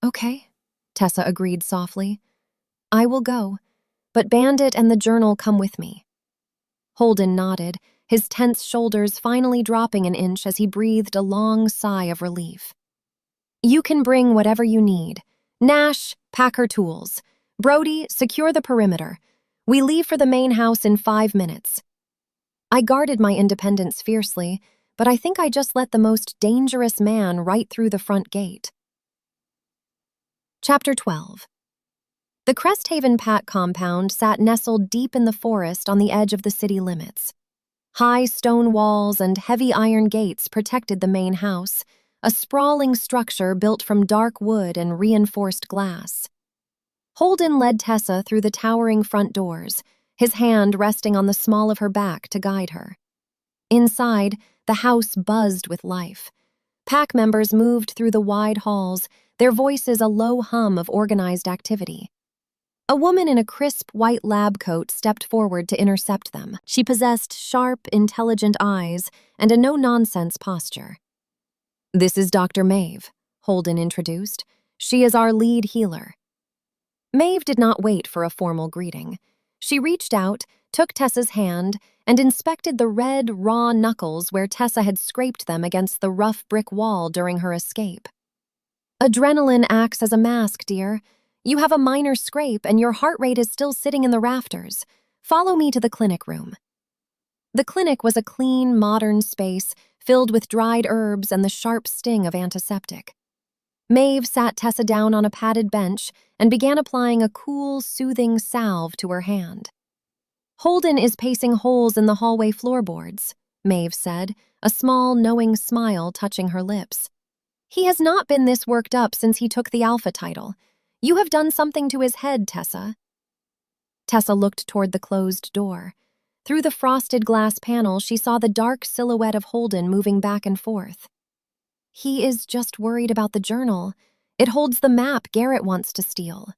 "Okay," Tessa agreed softly. "I will go, but Bandit and the journal come with me." Holden nodded, his tense shoulders finally dropping an inch as he breathed a long sigh of relief. "You can bring whatever you need. Nash, pack her tools. Brody, secure the perimeter. We leave for the main house in 5 minutes." I guarded my independence fiercely, but I think I just let the most dangerous man right through the front gate. Chapter 12. The Cresthaven Pack compound sat nestled deep in the forest on the edge of the city limits. High stone walls and heavy iron gates protected the main house, a sprawling structure built from dark wood and reinforced glass. Holden led Tessa through the towering front doors, his hand resting on the small of her back to guide her. Inside, the house buzzed with life. Pack members moved through the wide halls, their voices a low hum of organized activity. A woman in a crisp white lab coat stepped forward to intercept them. She possessed sharp, intelligent eyes and a no-nonsense posture. "This is Dr. Maeve," Holden introduced. "She is our lead healer." Maeve did not wait for a formal greeting. She reached out, took Tessa's hand, and inspected the red, raw knuckles where Tessa had scraped them against the rough brick wall during her escape. "Adrenaline acts as a mask, dear. You have a minor scrape and your heart rate is still sitting in the rafters. Follow me to the clinic room." The clinic was a clean, modern space filled with dried herbs and the sharp sting of antiseptic. Maeve sat Tessa down on a padded bench and began applying a cool, soothing salve to her hand. "Holden is pacing holes in the hallway floorboards," Maeve said, a small, knowing smile touching her lips. "He has not been this worked up since he took the Alpha title. You have done something to his head, Tessa." Tessa looked toward the closed door. Through the frosted glass panel, she saw the dark silhouette of Holden moving back and forth. He is just worried about the journal. It holds the map Garrett wants to steal.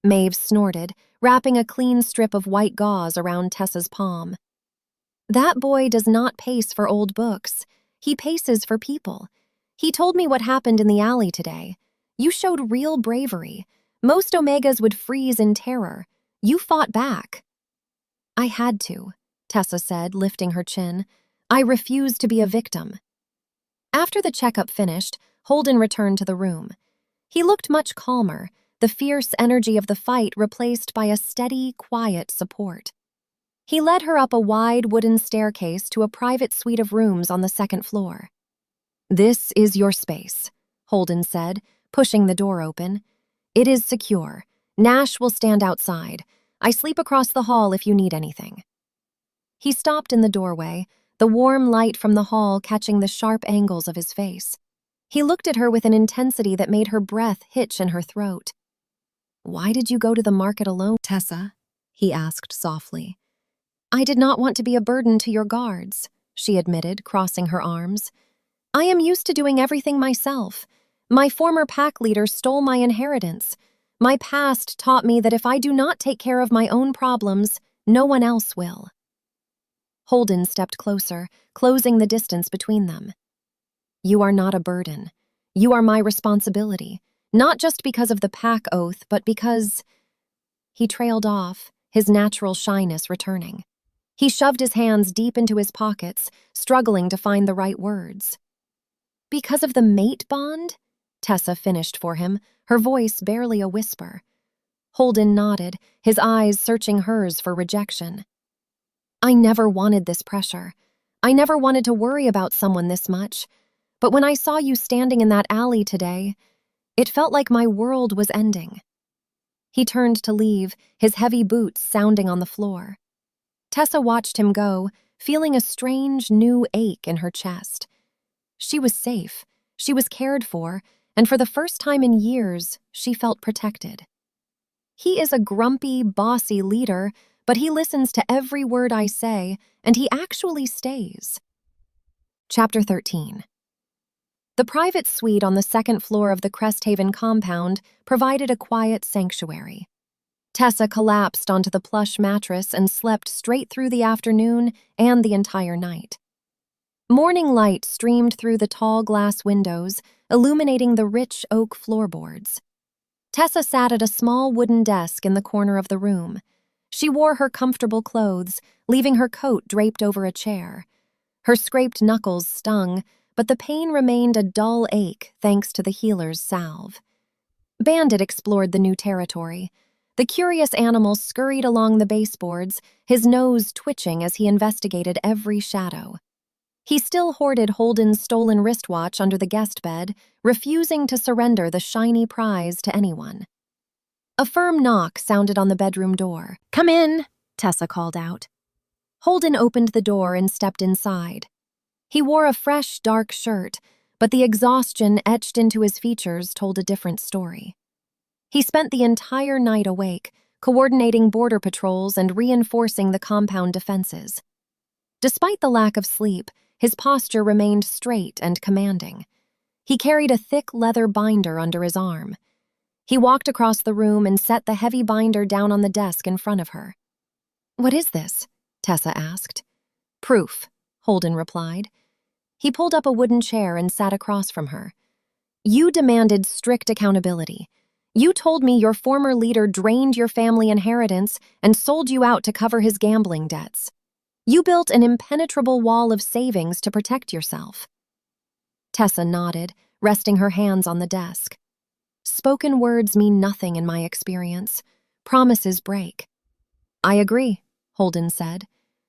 Maeve snorted, wrapping a clean strip of white gauze around Tessa's palm. That boy does not pace for old books. He paces for people. He told me what happened in the alley today. You showed real bravery. Most Omegas would freeze in terror. You fought back. I had to, Tessa said, lifting her chin. I refused to be a victim. After the checkup finished, Holden returned to the room. He looked much calmer, the fierce energy of the fight replaced by a steady, quiet support. He led her up a wide wooden staircase to a private suite of rooms on the second floor. This is your space, Holden said, pushing the door open. It is secure. Nash will stand outside. I sleep across the hall if you need anything. He stopped in the doorway, the warm light from the hall catching the sharp angles of his face. He looked at her with an intensity that made her breath hitch in her throat. Why did you go to the market alone, Tessa? He asked softly. I did not want to be a burden to your guards, she admitted, crossing her arms. I am used to doing everything myself. My former pack leader stole my inheritance. My past taught me that if I do not take care of my own problems, no one else will. Holden stepped closer, closing the distance between them. You are not a burden. You are my responsibility, not just because of the pack oath, but because… He trailed off, his natural shyness returning. He shoved his hands deep into his pockets, struggling to find the right words. Because of the mate bond? Tessa finished for him, her voice barely a whisper. Holden nodded, his eyes searching hers for rejection. I never wanted this pressure. I never wanted to worry about someone this much. But when I saw you standing in that alley today, it felt like my world was ending. He turned to leave, his heavy boots sounding on the floor. Tessa watched him go, feeling a strange new ache in her chest. She was safe, she was cared for, and for the first time in years, she felt protected. He is a grumpy, bossy leader, but he listens to every word I say, and he actually stays. Chapter 13. The private suite on the second floor of the Cresthaven compound provided a quiet sanctuary. Tessa collapsed onto the plush mattress and slept straight through the afternoon and the entire night. Morning light streamed through the tall glass windows, illuminating the rich oak floorboards. Tessa sat at a small wooden desk in the corner of the room. She wore her comfortable clothes, leaving her coat draped over a chair. Her scraped knuckles stung, but the pain remained a dull ache thanks to the healer's salve. Bandit explored the new territory. The curious animal scurried along the baseboards, his nose twitching as he investigated every shadow. He still hoarded Holden's stolen wristwatch under the guest bed, refusing to surrender the shiny prize to anyone. A firm knock sounded on the bedroom door. "Come in," Tessa called out. Holden opened the door and stepped inside. He wore a fresh, dark shirt, but the exhaustion etched into his features told a different story. He spent the entire night awake, coordinating border patrols and reinforcing the compound defenses. Despite the lack of sleep, his posture remained straight and commanding. He carried a thick leather binder under his arm. He walked across the room and set the heavy binder down on the desk in front of her. "What is this?" Tessa asked. "Proof," Holden replied. He pulled up a wooden chair and sat across from her. "You demanded strict accountability. You told me your former leader drained your family inheritance and sold you out to cover his gambling debts. You built an impenetrable wall of savings to protect yourself." Tessa nodded, resting her hands on the desk. "Spoken words mean nothing in my experience. Promises break." "I agree," Holden said.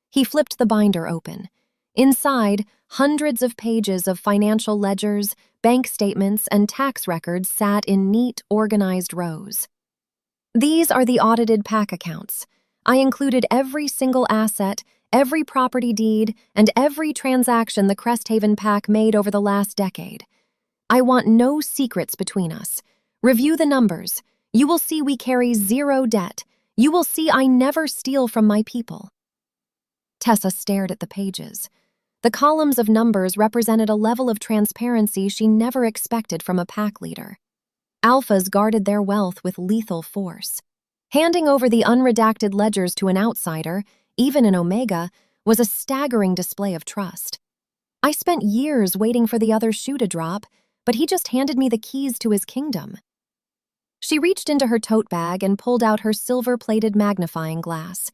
He flipped the binder open. Inside, hundreds of pages of financial ledgers, bank statements, and tax records sat in neat, organized rows. "These are the audited pack accounts. I included every single asset, every property deed, and every transaction the Cresthaven Pack made over the last decade. I want no secrets between us. Review the numbers. You will see we carry zero debt. You will see I never steal from my people." Tessa stared at the pages. The columns of numbers represented a level of transparency she never expected from a pack leader. Alphas guarded their wealth with lethal force. Handing over the unredacted ledgers to an outsider, even an Omega, was a staggering display of trust. I spent years waiting for the other shoe to drop, but he just handed me the keys to his kingdom. She reached into her tote bag and pulled out her silver-plated magnifying glass.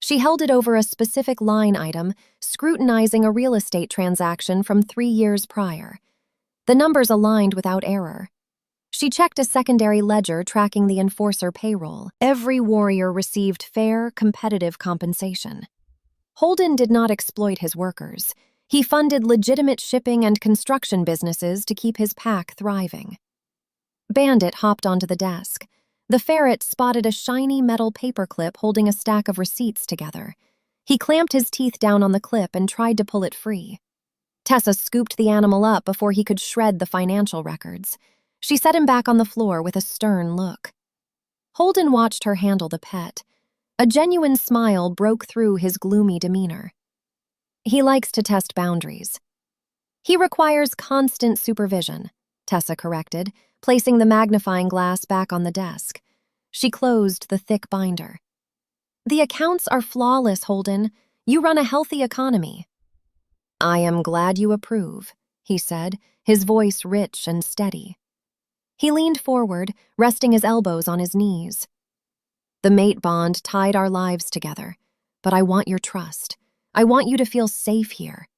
She held it over a specific line item, scrutinizing a real estate transaction from 3 years prior. The numbers aligned without error. She checked a secondary ledger tracking the enforcer payroll. Every warrior received fair, competitive compensation. Holden did not exploit his workers. He funded legitimate shipping and construction businesses to keep his pack thriving. Bandit hopped onto the desk. The ferret spotted a shiny metal paperclip holding a stack of receipts together. He clamped his teeth down on the clip and tried to pull it free. Tessa scooped the animal up before he could shred the financial records. She set him back on the floor with a stern look. Holden watched her handle the pet. A genuine smile broke through his gloomy demeanor. He likes to test boundaries. He requires constant supervision, Tessa corrected, placing the magnifying glass back on the desk. She closed the thick binder. The accounts are flawless, Holden. You run a healthy economy. I am glad you approve, he said, his voice rich and steady. He leaned forward, resting his elbows on his knees. The mate bond tied our lives together, but I want your trust. I want you to feel safe here.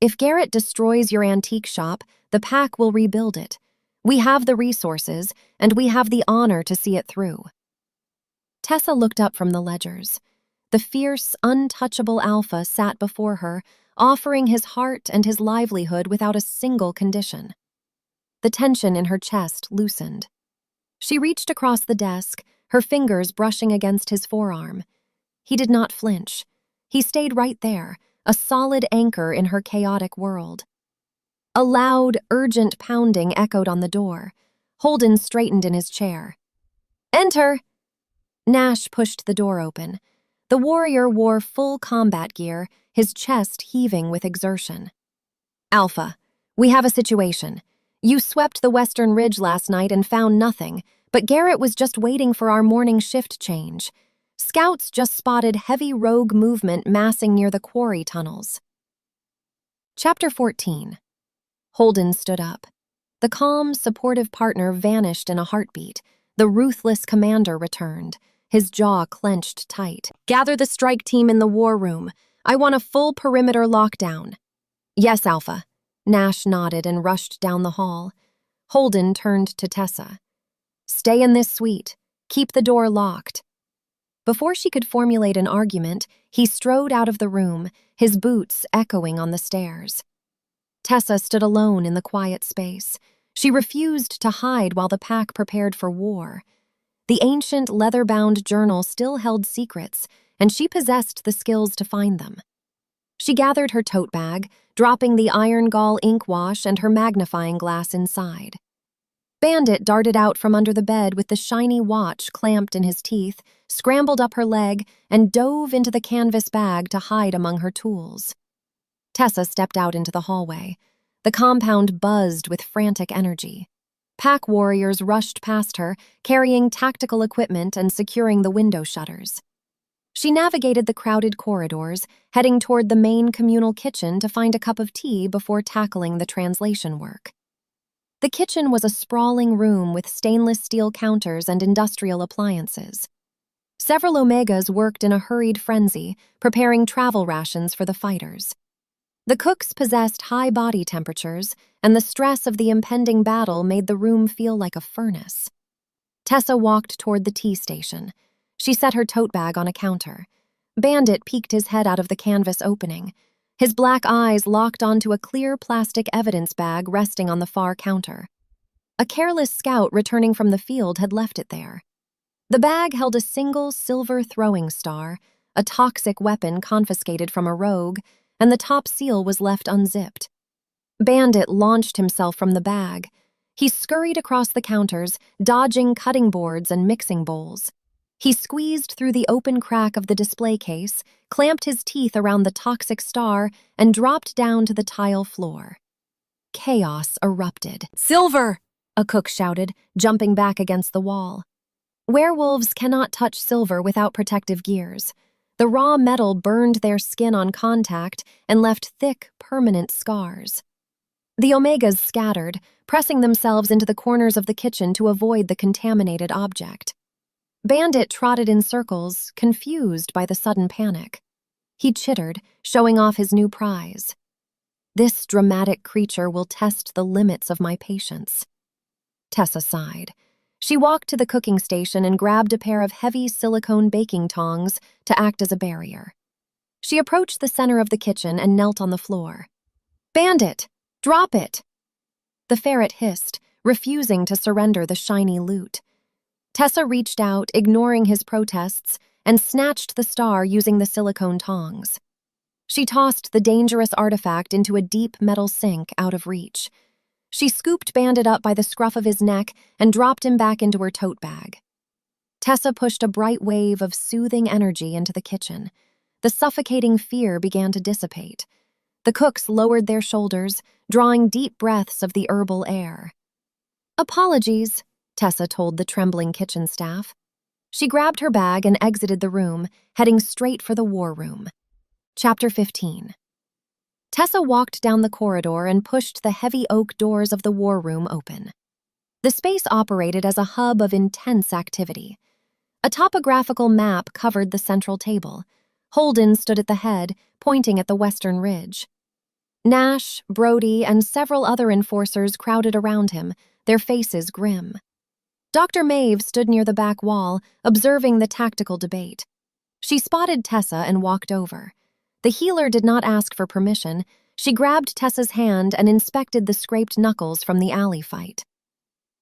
If Garrett destroys your antique shop, the pack will rebuild it. We have the resources, and we have the honor to see it through. Tessa looked up from the ledgers. The fierce, untouchable alpha sat before her, offering his heart and his livelihood without a single condition. The tension in her chest loosened. She reached across the desk, her fingers brushing against his forearm. He did not flinch. He stayed right there, a solid anchor in her chaotic world. A loud, urgent pounding echoed on the door. Holden straightened in his chair. Enter! Nash pushed the door open. The warrior wore full combat gear, his chest heaving with exertion. Alpha, we have a situation. You swept the Western Ridge last night and found nothing, but Garrett was just waiting for our morning shift change. Scouts just spotted heavy rogue movement massing near the quarry tunnels. Chapter 14. Holden stood up. The calm, supportive partner vanished in a heartbeat. The ruthless commander returned, his jaw clenched tight. Gather the strike team in the war room. I want a full perimeter lockdown. Yes, Alpha. Nash nodded and rushed down the hall. Holden turned to Tessa. Stay in this suite. Keep the door locked. Before she could formulate an argument, he strode out of the room, his boots echoing on the stairs. Tessa stood alone in the quiet space. She refused to hide while the pack prepared for war. The ancient leather-bound journal still held secrets, and she possessed the skills to find them. She gathered her tote bag, dropping the iron gall ink wash and her magnifying glass inside. Bandit darted out from under the bed with the shiny watch clamped in his teeth, scrambled up her leg, and dove into the canvas bag to hide among her tools. Tessa stepped out into the hallway. The compound buzzed with frantic energy. Pack warriors rushed past her, carrying tactical equipment and securing the window shutters. She navigated the crowded corridors, heading toward the main communal kitchen to find a cup of tea before tackling the translation work. The kitchen was a sprawling room with stainless steel counters and industrial appliances. Several Omegas worked in a hurried frenzy, preparing travel rations for the fighters. The cooks possessed high body temperatures, and the stress of the impending battle made the room feel like a furnace. Tessa walked toward the tea station. She set her tote bag on a counter. Bandit peeked his head out of the canvas opening. His black eyes locked onto a clear plastic evidence bag resting on the far counter. A careless scout returning from the field had left it there. The bag held a single silver throwing star, a toxic weapon confiscated from a rogue, and the top seal was left unzipped. Bandit launched himself from the bag. He scurried across the counters, dodging cutting boards and mixing bowls. He squeezed through the open crack of the display case, clamped his teeth around the toxic star, and dropped down to the tile floor. Chaos erupted. Silver! A cook shouted, jumping back against the wall. Werewolves cannot touch silver without protective gears. The raw metal burned their skin on contact and left thick, permanent scars. The Omegas scattered, pressing themselves into the corners of the kitchen to avoid the contaminated object. Bandit trotted in circles, confused by the sudden panic. He chittered, showing off his new prize. This dramatic creature will test the limits of my patience. Tessa sighed. She walked to the cooking station and grabbed a pair of heavy silicone baking tongs to act as a barrier. She approached the center of the kitchen and knelt on the floor. "Bandit, drop it!" The ferret hissed, refusing to surrender the shiny loot. Tessa reached out, ignoring his protests, and snatched the star using the silicone tongs. She tossed the dangerous artifact into a deep metal sink out of reach. She scooped Bandit up by the scruff of his neck and dropped him back into her tote bag. Tessa pushed a bright wave of soothing energy into the kitchen. The suffocating fear began to dissipate. The cooks lowered their shoulders, drawing deep breaths of the herbal air. "Apologies," Tessa told the trembling kitchen staff. She grabbed her bag and exited the room, heading straight for the war room. Chapter 15. Tessa walked down the corridor and pushed the heavy oak doors of the war room open. The space operated as a hub of intense activity. A topographical map covered the central table. Holden stood at the head, pointing at the western ridge. Nash, Brody, and several other enforcers crowded around him, their faces grim. Dr. Maeve stood near the back wall, observing the tactical debate. She spotted Tessa and walked over. The healer did not ask for permission. She grabbed Tessa's hand and inspected the scraped knuckles from the alley fight.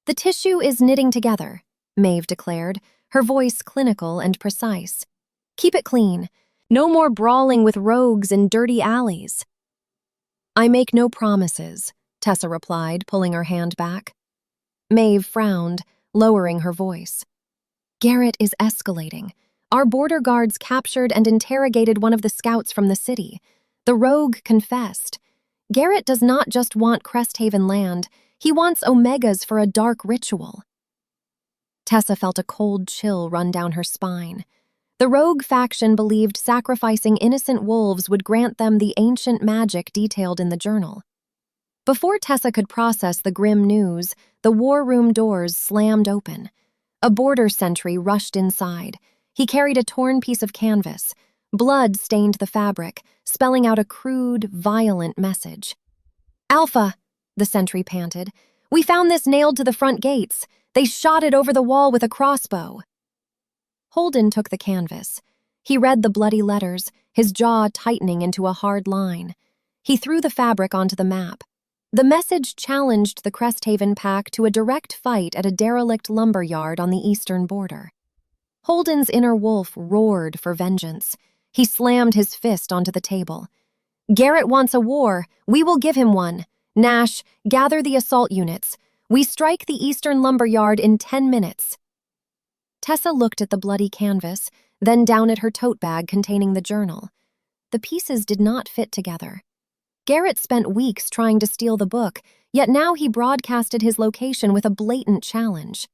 "The tissue is knitting together," Maeve declared, her voice clinical and precise. "Keep it clean. No more brawling with rogues in dirty alleys." "I make no promises," Tessa replied, pulling her hand back. Maeve frowned, lowering her voice. "Garrett is escalating. Our border guards captured and interrogated one of the scouts from the city. The rogue confessed. Garrett does not just want Cresthaven land, he wants Omegas for a dark ritual." Tessa felt a cold chill run down her spine. The rogue faction believed sacrificing innocent wolves would grant them the ancient magic detailed in the journal. Before Tessa could process the grim news, the war room doors slammed open. A border sentry rushed inside. He carried a torn piece of canvas. Blood stained the fabric, spelling out a crude, violent message. "Alpha," the sentry panted. "We found this nailed to the front gates. They shot it over the wall with a crossbow." Holden took the canvas. He read the bloody letters, his jaw tightening into a hard line. He threw the fabric onto the map. The message challenged the Cresthaven Pack to a direct fight at a derelict lumber yard on the eastern border. Holden's inner wolf roared for vengeance. He slammed his fist onto the table. "Garrett wants a war. We will give him one. Nash, gather the assault units. We strike the eastern lumber yard in 10 minutes. Tessa looked at the bloody canvas, then down at her tote bag containing the journal. The pieces did not fit together. Garrett spent weeks trying to steal the book, yet now he broadcasted his location with a blatant challenge.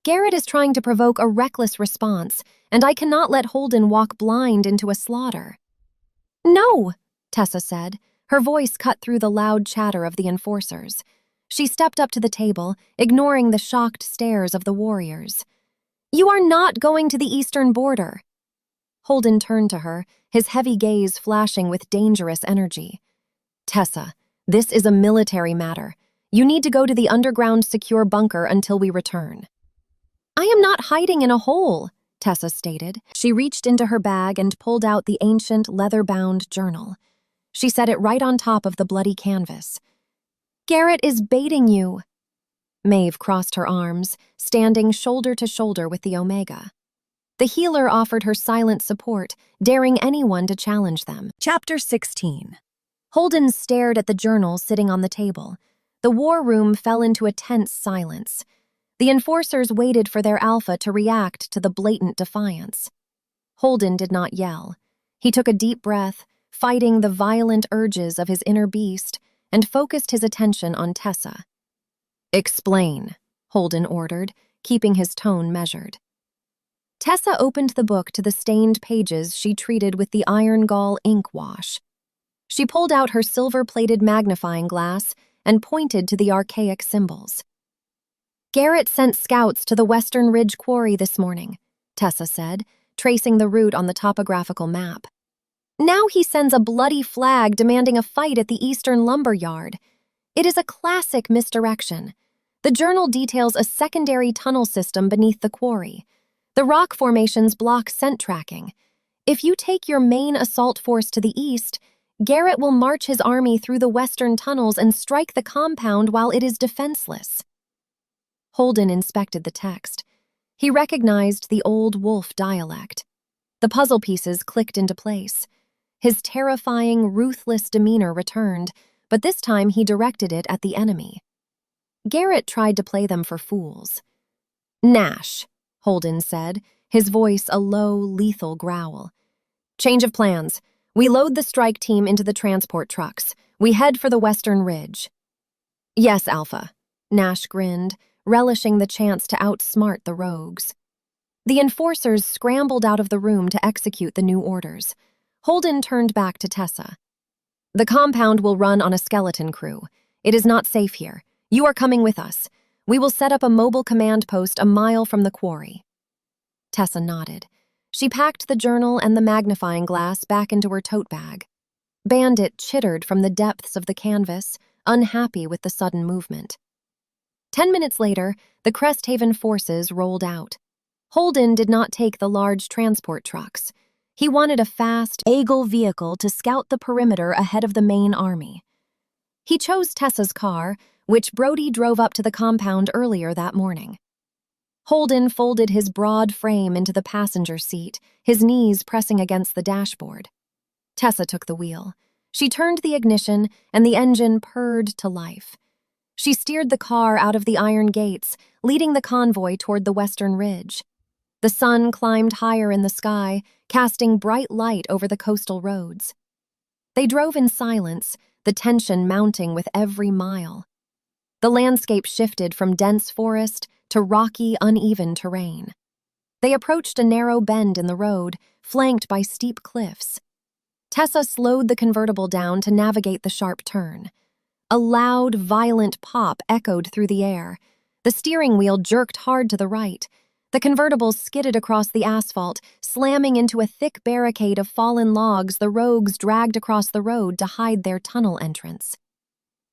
Garrett is trying to provoke a reckless response, and I cannot let Holden walk blind into a slaughter. "No," Tessa said, her voice cut through the loud chatter of the enforcers. She stepped up to the table, ignoring the shocked stares of the warriors. "You are not going to the eastern border." Holden turned to her, his heavy gaze flashing with dangerous energy. "Tessa, this is a military matter. You need to go to the underground secure bunker until we return." "I am not hiding in a hole," Tessa stated. She reached into her bag and pulled out the ancient leather-bound journal. She set it right on top of the bloody canvas. "Garrett is baiting you." Maeve crossed her arms, standing shoulder to shoulder with the Omega. The healer offered her silent support, daring anyone to challenge them. Chapter 16. Holden stared at the journal sitting on the table. The war room fell into a tense silence. The enforcers waited for their alpha to react to the blatant defiance. Holden did not yell. He took a deep breath, fighting the violent urges of his inner beast, and focused his attention on Tessa. "Explain," Holden ordered, keeping his tone measured. Tessa opened the book to the stained pages she treated with the iron gall ink wash. She pulled out her silver-plated magnifying glass and pointed to the archaic symbols. "Garrett sent scouts to the Western Ridge Quarry this morning," Tessa said, tracing the route on the topographical map. "Now he sends a bloody flag demanding a fight at the Eastern Lumber Yard. It is a classic misdirection. The journal details a secondary tunnel system beneath the quarry. The rock formations block scent tracking. If you take your main assault force to the east, Garrett will march his army through the western tunnels and strike the compound while it is defenseless." Holden inspected the text. He recognized the old wolf dialect. The puzzle pieces clicked into place. His terrifying, ruthless demeanor returned, but this time he directed it at the enemy. Garrett tried to play them for fools. "Nash," Holden said, his voice a low, lethal growl. "Change of plans. We load the strike team into the transport trucks. We head for the Western Ridge." "Yes, Alpha," Nash grinned, relishing the chance to outsmart the rogues. The enforcers scrambled out of the room to execute the new orders. Holden turned back to Tessa. "The compound will run on a skeleton crew. It is not safe here. You are coming with us. We will set up a mobile command post a mile from the quarry." Tessa nodded. She packed the journal and the magnifying glass back into her tote bag. Bandit chittered from the depths of the canvas, unhappy with the sudden movement. 10 minutes later, the Cresthaven forces rolled out. Holden did not take the large transport trucks. He wanted a fast, Eagle vehicle to scout the perimeter ahead of the main army. He chose Tessa's car, which Brody drove up to the compound earlier that morning. Holden folded his broad frame into the passenger seat, his knees pressing against the dashboard. Tessa took the wheel. She turned the ignition, and the engine purred to life. She steered the car out of the iron gates, leading the convoy toward the Western Ridge. The sun climbed higher in the sky, casting bright light over the coastal roads. They drove in silence, the tension mounting with every mile. The landscape shifted from dense forest to rocky, uneven terrain. They approached a narrow bend in the road, flanked by steep cliffs. Tessa slowed the convertible down to navigate the sharp turn. A loud, violent pop echoed through the air. The steering wheel jerked hard to the right. The convertible skidded across the asphalt, slamming into a thick barricade of fallen logs the rogues dragged across the road to hide their tunnel entrance.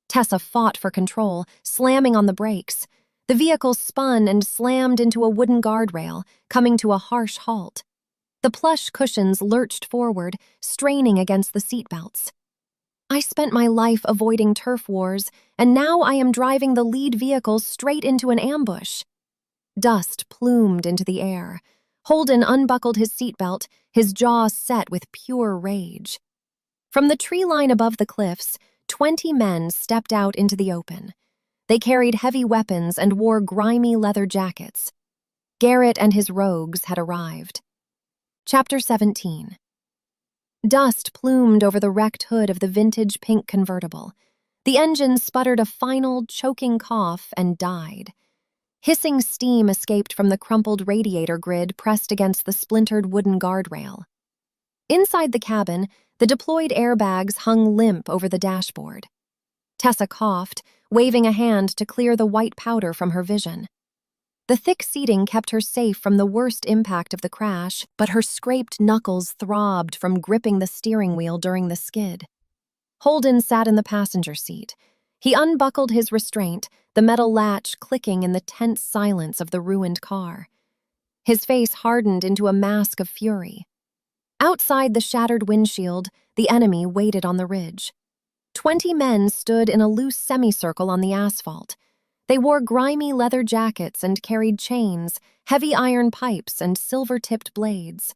Tessa fought for control, slamming on the brakes. The vehicle spun and slammed into a wooden guardrail, coming to a harsh halt. The plush cushions lurched forward, straining against the seatbelts. "I spent my life avoiding turf wars, and now I am driving the lead vehicle straight into an ambush." Dust plumed into the air. Holden unbuckled his seatbelt, his jaw set with pure rage. From the tree line above the cliffs, 20 men stepped out into the open. They carried heavy weapons and wore grimy leather jackets. Garrett and his rogues had arrived. Chapter 17. Dust plumed over the wrecked hood of the vintage pink convertible. The engine sputtered a final, choking cough and died. Hissing steam escaped from the crumpled radiator grid pressed against the splintered wooden guardrail. Inside the cabin, the deployed airbags hung limp over the dashboard. Tessa coughed, waving a hand to clear the white powder from her vision. The thick seating kept her safe from the worst impact of the crash, but her scraped knuckles throbbed from gripping the steering wheel during the skid. Holden sat in the passenger seat. He unbuckled his restraint, the metal latch clicking in the tense silence of the ruined car. His face hardened into a mask of fury. Outside the shattered windshield, the enemy waited on the ridge. 20 men stood in a loose semicircle on the asphalt. They wore grimy leather jackets and carried chains, heavy iron pipes, and silver-tipped blades.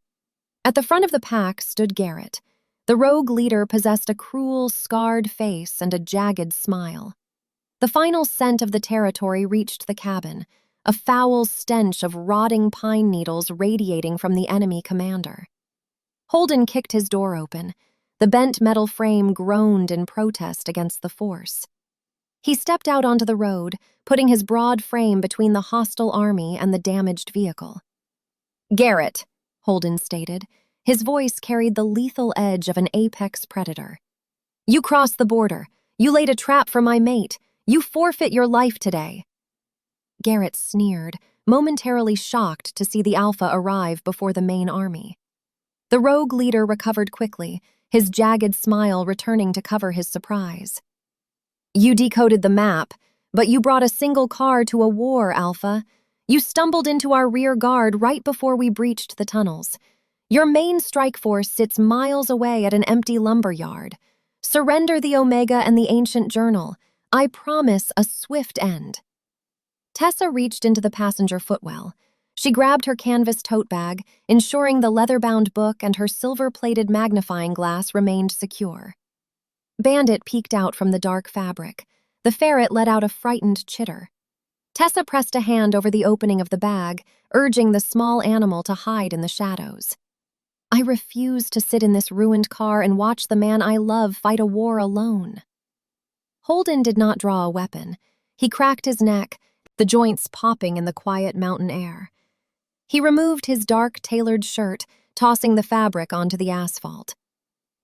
At the front of the pack stood Garrett. The rogue leader possessed a cruel, scarred face and a jagged smile. The final scent of the territory reached the cabin, a foul stench of rotting pine needles radiating from the enemy commander. Holden kicked his door open. The bent metal frame groaned in protest against the force. He stepped out onto the road, putting his broad frame between the hostile army and the damaged vehicle. "Garrett," Holden stated. His voice carried the lethal edge of an apex predator. "You crossed the border. You laid a trap for my mate. You forfeit your life today." Garrett sneered, momentarily shocked to see the Alpha arrive before the main army. The rogue leader recovered quickly, his jagged smile returning to cover his surprise. "You decoded the map, but you brought a single car to a war, Alpha. You stumbled into our rear guard right before we breached the tunnels. Your main strike force sits miles away at an empty lumber yard. Surrender the Omega and the Ancient Journal. I promise a swift end." Tessa reached into the passenger footwell. She grabbed her canvas tote bag, ensuring the leather-bound book and her silver-plated magnifying glass remained secure. Bandit peeked out from the dark fabric. The ferret let out a frightened chitter. Tessa pressed a hand over the opening of the bag, urging the small animal to hide in the shadows. "I refuse to sit in this ruined car and watch the man I love fight a war alone." Holden did not draw a weapon. He cracked his neck, the joints popping in the quiet mountain air. He removed his dark, tailored shirt, tossing the fabric onto the asphalt.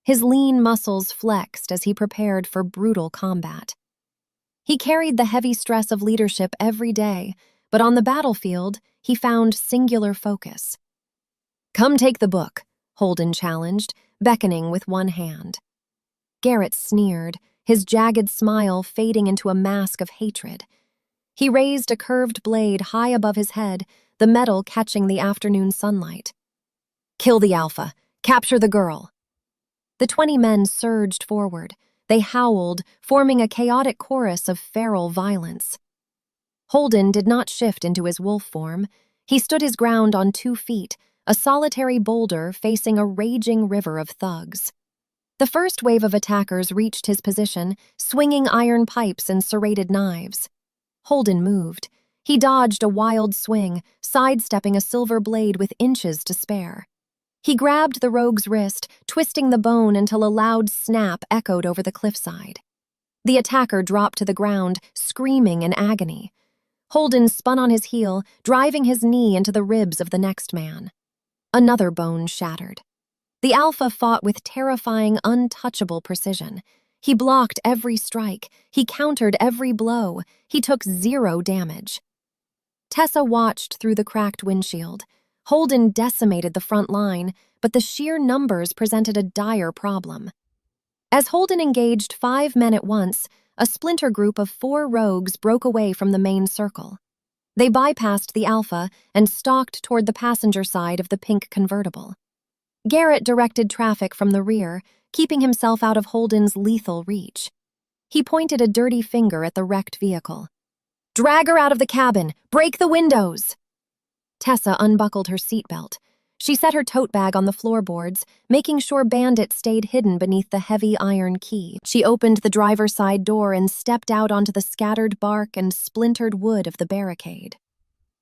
His lean muscles flexed as he prepared for brutal combat. He carried the heavy stress of leadership every day, but on the battlefield, he found singular focus. "Come take the book," Holden challenged, beckoning with one hand. Garrett sneered, his jagged smile fading into a mask of hatred. He raised a curved blade high above his head, the metal catching the afternoon sunlight. "Kill the Alpha. Capture the girl." The 20 men surged forward. They howled, forming a chaotic chorus of feral violence. Holden did not shift into his wolf form. He stood his ground on 2 feet, a solitary boulder facing a raging river of thugs. The first wave of attackers reached his position, swinging iron pipes and serrated knives. Holden moved. He dodged a wild swing, sidestepping a silver blade with inches to spare. He grabbed the rogue's wrist, twisting the bone until a loud snap echoed over the cliffside. The attacker dropped to the ground, screaming in agony. Holden spun on his heel, driving his knee into the ribs of the next man. Another bone shattered. The Alpha fought with terrifying, untouchable precision. He blocked every strike. He countered every blow. He took 0 damage. Tessa watched through the cracked windshield. Holden decimated the front line, but the sheer numbers presented a dire problem. As Holden engaged 5 men at once, a splinter group of 4 rogues broke away from the main circle. They bypassed the Alpha and stalked toward the passenger side of the pink convertible. Garrett directed traffic from the rear, keeping himself out of Holden's lethal reach. He pointed a dirty finger at the wrecked vehicle. "Drag her out of the cabin! Break the windows!" Tessa unbuckled her seatbelt. She set her tote bag on the floorboards, making sure Bandit stayed hidden beneath the heavy iron key. She opened the driver's side door and stepped out onto the scattered bark and splintered wood of the barricade.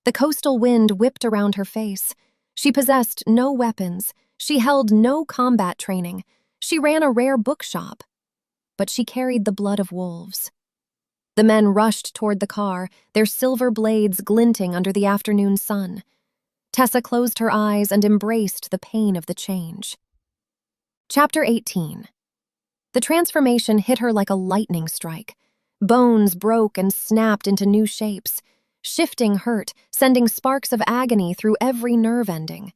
The coastal wind whipped around her face. She possessed no weapons. She held no combat training. She ran a rare bookshop. But she carried the blood of wolves. The men rushed toward the car, their silver blades glinting under the afternoon sun. Tessa closed her eyes and embraced the pain of the change. Chapter 18. The transformation hit her like a lightning strike. Bones broke and snapped into new shapes. Shifting hurt, sending sparks of agony through every nerve ending.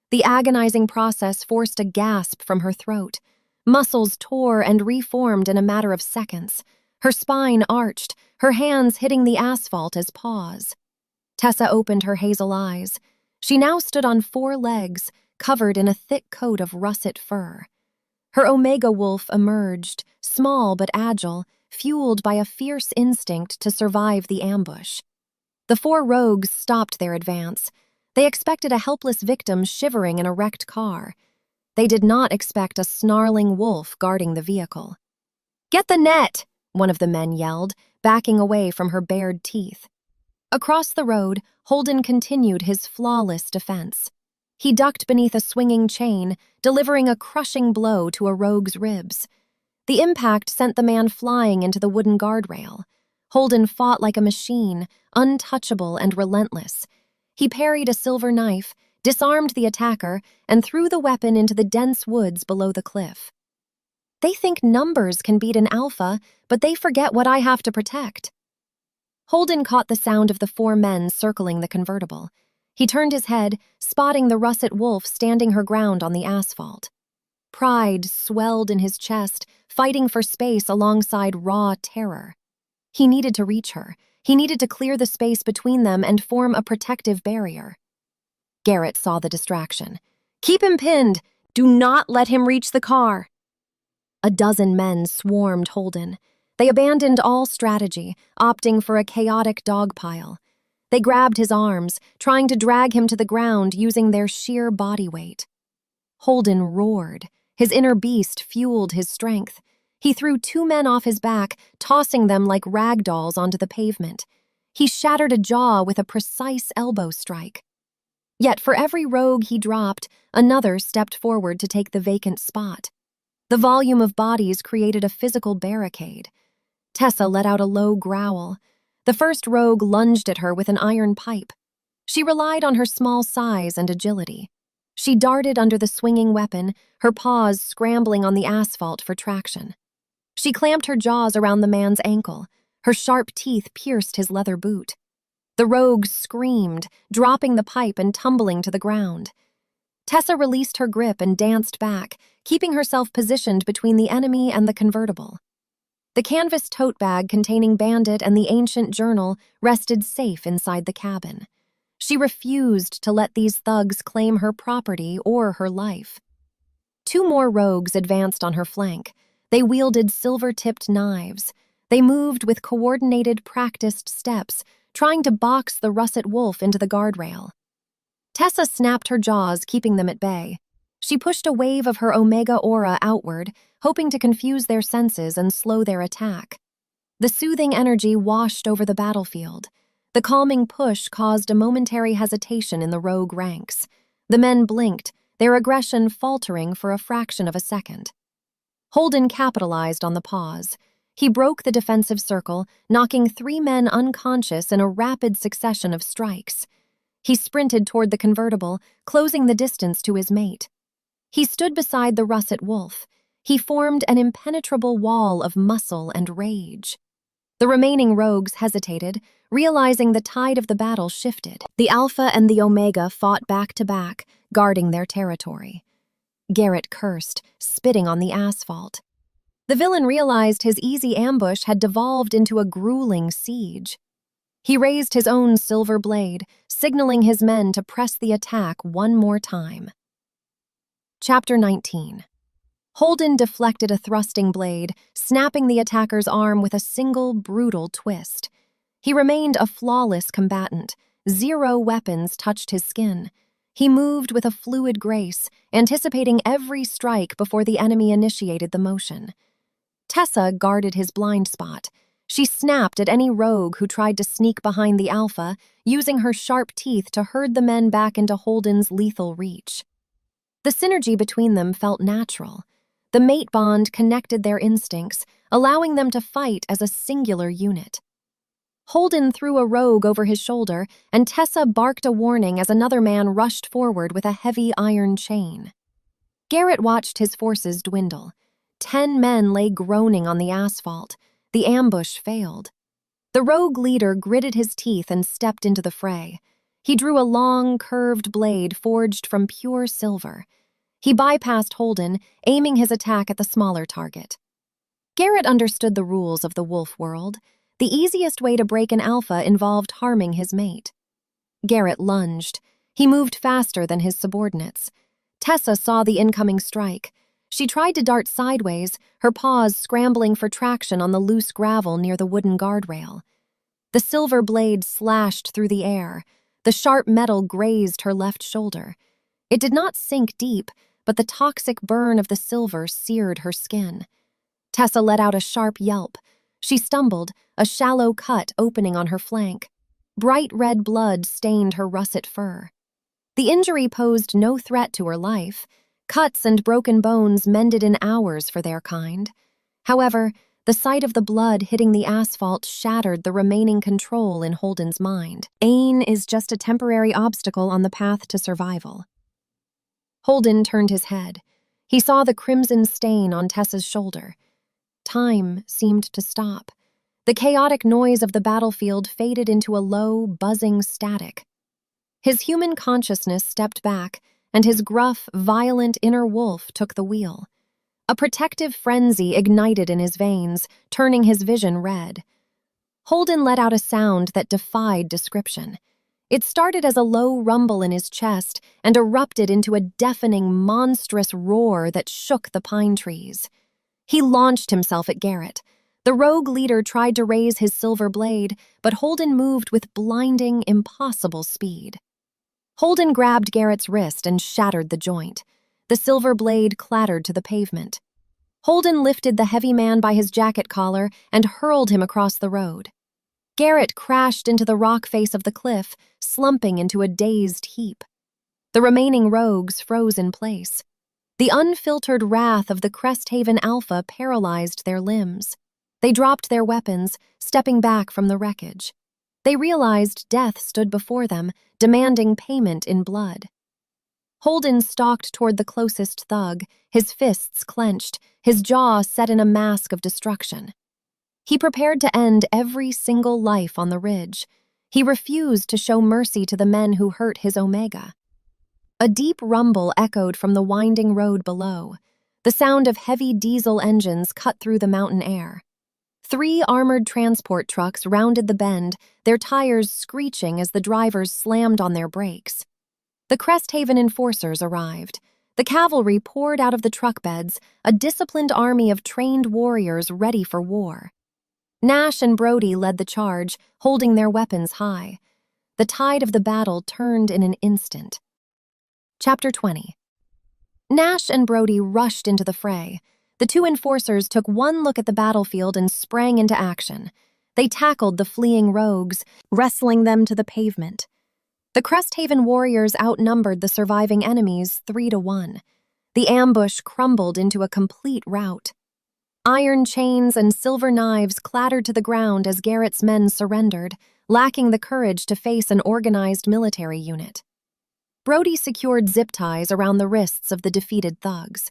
The agonizing process forced a gasp from her throat. Muscles tore and reformed in a matter of seconds. Her spine arched, her hands hitting the asphalt as paws. Tessa opened her hazel eyes. She now stood on 4 legs, covered in a thick coat of russet fur. Her Omega wolf emerged, small but agile, fueled by a fierce instinct to survive the ambush. The 4 rogues stopped their advance. They expected a helpless victim shivering in a wrecked car. They did not expect a snarling wolf guarding the vehicle. "Get the net!" one of the men yelled, backing away from her bared teeth. Across the road, Holden continued his flawless defense. He ducked beneath a swinging chain, delivering a crushing blow to a rogue's ribs. The impact sent the man flying into the wooden guardrail. Holden fought like a machine, untouchable and relentless. He parried a silver knife, disarmed the attacker, and threw the weapon into the dense woods below the cliff. They think numbers can beat an alpha, but they forget what I have to protect. Holden caught the sound of the 4 men circling the convertible. He turned his head, spotting the russet wolf standing her ground on the asphalt. Pride swelled in his chest, fighting for space alongside raw terror. He needed to reach her. He needed to clear the space between them and form a protective barrier. Garrett saw the distraction. "Keep him pinned! Do not let him reach the car!" A dozen men swarmed Holden. They abandoned all strategy, opting for a chaotic dogpile. They grabbed his arms, trying to drag him to the ground using their sheer body weight. Holden roared. His inner beast fueled his strength. He threw 2 men off his back, tossing them like rag dolls onto the pavement. He shattered a jaw with a precise elbow strike. Yet for every rogue he dropped, another stepped forward to take the vacant spot. The volume of bodies created a physical barricade. Tessa let out a low growl. The first rogue lunged at her with an iron pipe. She relied on her small size and agility. She darted under the swinging weapon, her paws scrambling on the asphalt for traction. She clamped her jaws around the man's ankle. Her sharp teeth pierced his leather boot. The rogue screamed, dropping the pipe and tumbling to the ground. Tessa released her grip and danced back, keeping herself positioned between the enemy and the convertible. The canvas tote bag containing Bandit and the ancient journal rested safe inside the cabin. She refused to let these thugs claim her property or her life. 2 more rogues advanced on her flank. They wielded silver-tipped knives. They moved with coordinated, practiced steps, trying to box the russet wolf into the guardrail. Tessa snapped her jaws, keeping them at bay. She pushed a wave of her Omega aura outward, hoping to confuse their senses and slow their attack. The soothing energy washed over the battlefield. The calming push caused a momentary hesitation in the rogue ranks. The men blinked, their aggression faltering for a fraction of a second. Holden capitalized on the pause. He broke the defensive circle, knocking 3 men unconscious in a rapid succession of strikes. He sprinted toward the convertible, closing the distance to his mate. He stood beside the russet wolf. He formed an impenetrable wall of muscle and rage. The remaining rogues hesitated, realizing the tide of the battle shifted. The Alpha and the Omega fought back to back, guarding their territory. Garrett cursed, spitting on the asphalt. The villain realized his easy ambush had devolved into a grueling siege. He raised his own silver blade, signaling his men to press the attack one more time. Chapter 19. Holden deflected a thrusting blade, snapping the attacker's arm with a single, brutal twist. He remained a flawless combatant. 0 weapons touched his skin. He moved with a fluid grace, anticipating every strike before the enemy initiated the motion. Tessa guarded his blind spot. She snapped at any rogue who tried to sneak behind the Alpha, using her sharp teeth to herd the men back into Holden's lethal reach. The synergy between them felt natural. The mate bond connected their instincts, allowing them to fight as a singular unit. Holden threw a rogue over his shoulder, and Tessa barked a warning as another man rushed forward with a heavy iron chain. Garrett watched his forces dwindle. 10 men lay groaning on the asphalt. The ambush failed. The rogue leader gritted his teeth and stepped into the fray. He drew a long, curved blade forged from pure silver. He bypassed Holden, aiming his attack at the smaller target. Garrett understood the rules of the wolf world. The easiest way to break an alpha involved harming his mate. Garrett lunged. He moved faster than his subordinates. Tessa saw the incoming strike. She tried to dart sideways, her paws scrambling for traction on the loose gravel near the wooden guardrail. The silver blade slashed through the air. The sharp metal grazed her left shoulder. It did not sink deep, but the toxic burn of the silver seared her skin. Tessa let out a sharp yelp. She stumbled, a shallow cut opening on her flank. Bright red blood stained her russet fur. The injury posed no threat to her life. Cuts and broken bones mended in hours for their kind. However, the sight of the blood hitting the asphalt shattered the remaining control in Holden's mind. Pain is just a temporary obstacle on the path to survival. Holden turned his head. He saw the crimson stain on Tessa's shoulder. Time seemed to stop. The chaotic noise of the battlefield faded into a low, buzzing static. His human consciousness stepped back, and his gruff, violent inner wolf took the wheel. A protective frenzy ignited in his veins, turning his vision red. Holden let out a sound that defied description. It started as a low rumble in his chest and erupted into a deafening, monstrous roar that shook the pine trees. He launched himself at Garrett. The rogue leader tried to raise his silver blade, but Holden moved with blinding, impossible speed. Holden grabbed Garrett's wrist and shattered the joint. The silver blade clattered to the pavement. Holden lifted the heavy man by his jacket collar and hurled him across the road. Garrett crashed into the rock face of the cliff, slumping into a dazed heap. The remaining rogues froze in place. The unfiltered wrath of the Cresthaven Alpha paralyzed their limbs. They dropped their weapons, stepping back from the wreckage. They realized death stood before them, demanding payment in blood. Holden stalked toward the closest thug, his fists clenched, his jaw set in a mask of destruction. He prepared to end every single life on the ridge. He refused to show mercy to the men who hurt his Omega. A deep rumble echoed from the winding road below. The sound of heavy diesel engines cut through the mountain air. 3 armored transport trucks rounded the bend, their tires screeching as the drivers slammed on their brakes. The Cresthaven enforcers arrived. The cavalry poured out of the truck beds, a disciplined army of trained warriors ready for war. Nash and Brody led the charge, holding their weapons high. The tide of the battle turned in an instant. Chapter 20. Nash and Brody rushed into the fray. The 2 enforcers took one look at the battlefield and sprang into action. They tackled the fleeing rogues, wrestling them to the pavement. The Cresthaven warriors outnumbered the surviving enemies 3-1. The ambush crumbled into a complete rout. Iron chains and silver knives clattered to the ground as Garrett's men surrendered, lacking the courage to face an organized military unit. Brody secured zip ties around the wrists of the defeated thugs.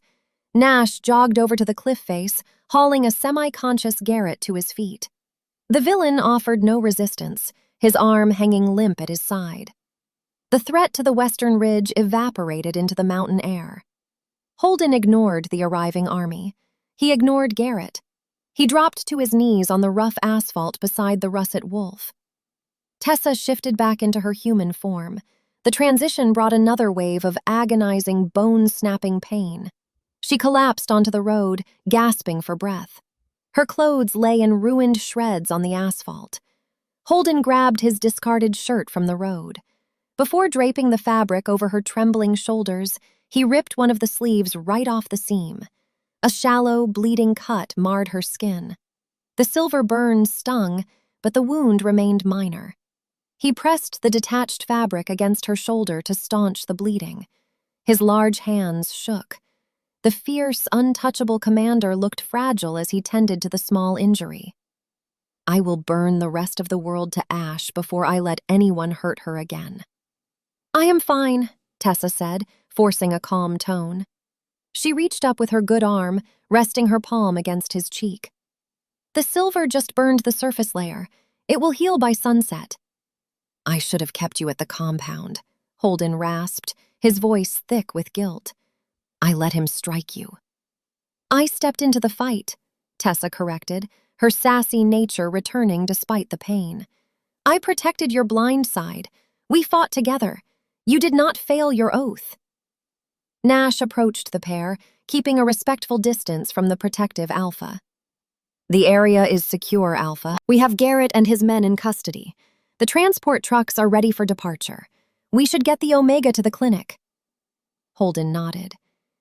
Nash jogged over to the cliff face, hauling a semi-conscious Garrett to his feet. The villain offered no resistance, his arm hanging limp at his side. The threat to the western ridge evaporated into the mountain air. Holden ignored the arriving army. He ignored Garrett. He dropped to his knees on the rough asphalt beside the russet wolf. Tessa shifted back into her human form. The transition brought another wave of agonizing, bone-snapping pain. She collapsed onto the road, gasping for breath. Her clothes lay in ruined shreds on the asphalt. Holden grabbed his discarded shirt from the road. Before draping the fabric over her trembling shoulders, he ripped one of the sleeves right off the seam. A shallow, bleeding cut marred her skin. The silver burn stung, but the wound remained minor. He pressed the detached fabric against her shoulder to staunch the bleeding. His large hands shook. The fierce, untouchable commander looked fragile as he tended to the small injury. "I will burn the rest of the world to ash before I let anyone hurt her again." "I am fine," Tessa said, forcing a calm tone. She reached up with her good arm, resting her palm against his cheek. "The silver just burned the surface layer. It will heal by sunset." "I should have kept you at the compound," Holden rasped, his voice thick with guilt. "I let him strike you." "I stepped into the fight," Tessa corrected, her sassy nature returning despite the pain. "I protected your blind side. We fought together. You did not fail your oath." Nash approached the pair, keeping a respectful distance from the protective Alpha. "The area is secure, Alpha. We have Garrett and his men in custody. The transport trucks are ready for departure. We should get the Omega to the clinic." Holden nodded.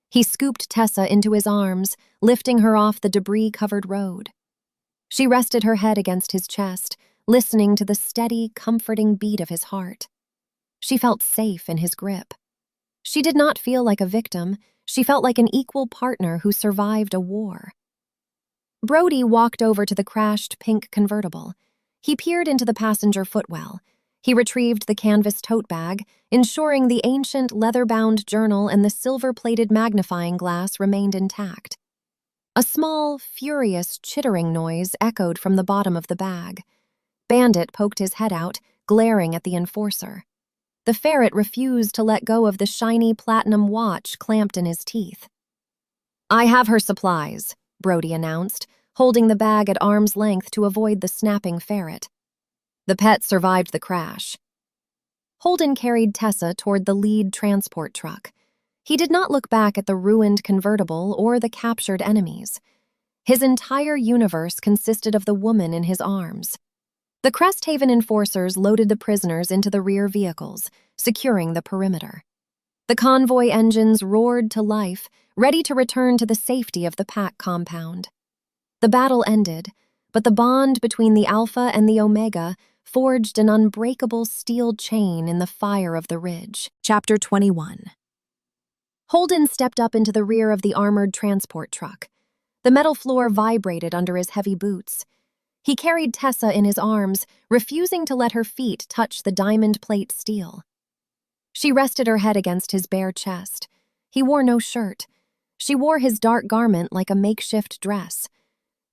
He scooped Tessa into his arms, lifting her off the debris-covered road. She rested her head against his chest, listening to the steady, comforting beat of his heart. She felt safe in his grip. She did not feel like a victim. She felt like an equal partner who survived a war. Brody walked over to the crashed pink convertible. He peered into the passenger footwell. He retrieved the canvas tote bag, ensuring the ancient leather-bound journal and the silver-plated magnifying glass remained intact. A small, furious, chittering noise echoed from the bottom of the bag. Bandit poked his head out, glaring at the enforcer. The ferret refused to let go of the shiny platinum watch clamped in his teeth. "I have her supplies," Brody announced, holding the bag at arm's length to avoid the snapping ferret. The pet survived the crash. Holden carried Tessa toward the lead transport truck. He did not look back at the ruined convertible or the captured enemies. His entire universe consisted of the woman in his arms. The Cresthaven enforcers loaded the prisoners into the rear vehicles, securing the perimeter. The convoy engines roared to life, ready to return to the safety of the Pack compound. The battle ended, but the bond between the Alpha and the Omega forged an unbreakable steel chain in the fire of the ridge. Chapter 21. Holden stepped up into the rear of the armored transport truck. The metal floor vibrated under his heavy boots. He carried Tessa in his arms, refusing to let her feet touch the diamond plate steel. She rested her head against his bare chest. He wore no shirt. She wore his dark garment like a makeshift dress.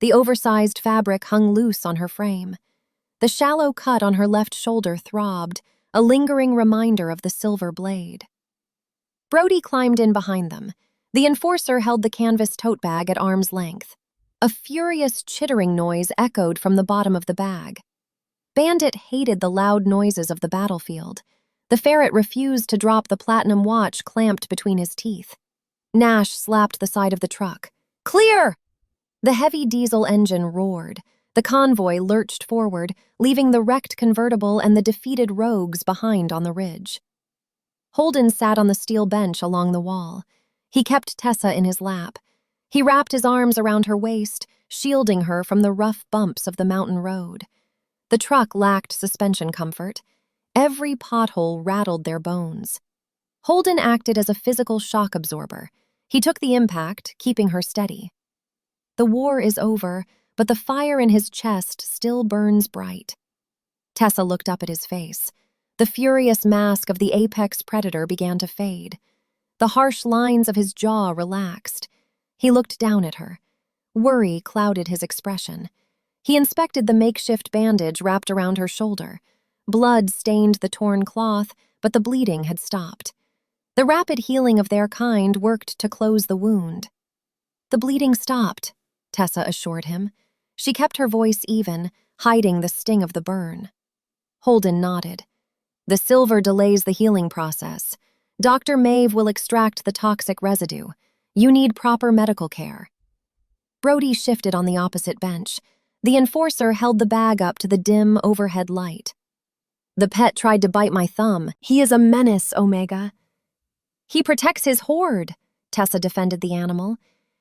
The oversized fabric hung loose on her frame. The shallow cut on her left shoulder throbbed, a lingering reminder of the silver blade. Brody climbed in behind them. The enforcer held the canvas tote bag at arm's length. A furious chittering noise echoed from the bottom of the bag. Bandit hated the loud noises of the battlefield. The ferret refused to drop the platinum watch clamped between his teeth. Nash slapped the side of the truck. "Clear!" The heavy diesel engine roared. The convoy lurched forward, leaving the wrecked convertible and the defeated rogues behind on the ridge. Holden sat on the steel bench along the wall. He kept Tessa in his lap. He wrapped his arms around her waist, shielding her from the rough bumps of the mountain road. The truck lacked suspension comfort. Every pothole rattled their bones. Holden acted as a physical shock absorber. He took the impact, keeping her steady. The war is over, but the fire in his chest still burns bright. Tessa looked up at his face. The furious mask of the apex predator began to fade. The harsh lines of his jaw relaxed. He looked down at her. Worry clouded his expression. He inspected the makeshift bandage wrapped around her shoulder. Blood stained the torn cloth, but the bleeding had stopped. The rapid healing of their kind worked to close the wound. "The bleeding stopped," Tessa assured him. She kept her voice even, hiding the sting of the burn. Holden nodded. "The silver delays the healing process. Dr. Maeve will extract the toxic residue. You need proper medical care." Brody shifted on the opposite bench. The enforcer held the bag up to the dim overhead light. "The pet tried to bite my thumb. He is a menace, Omega." "He protects his hoard," Tessa defended the animal.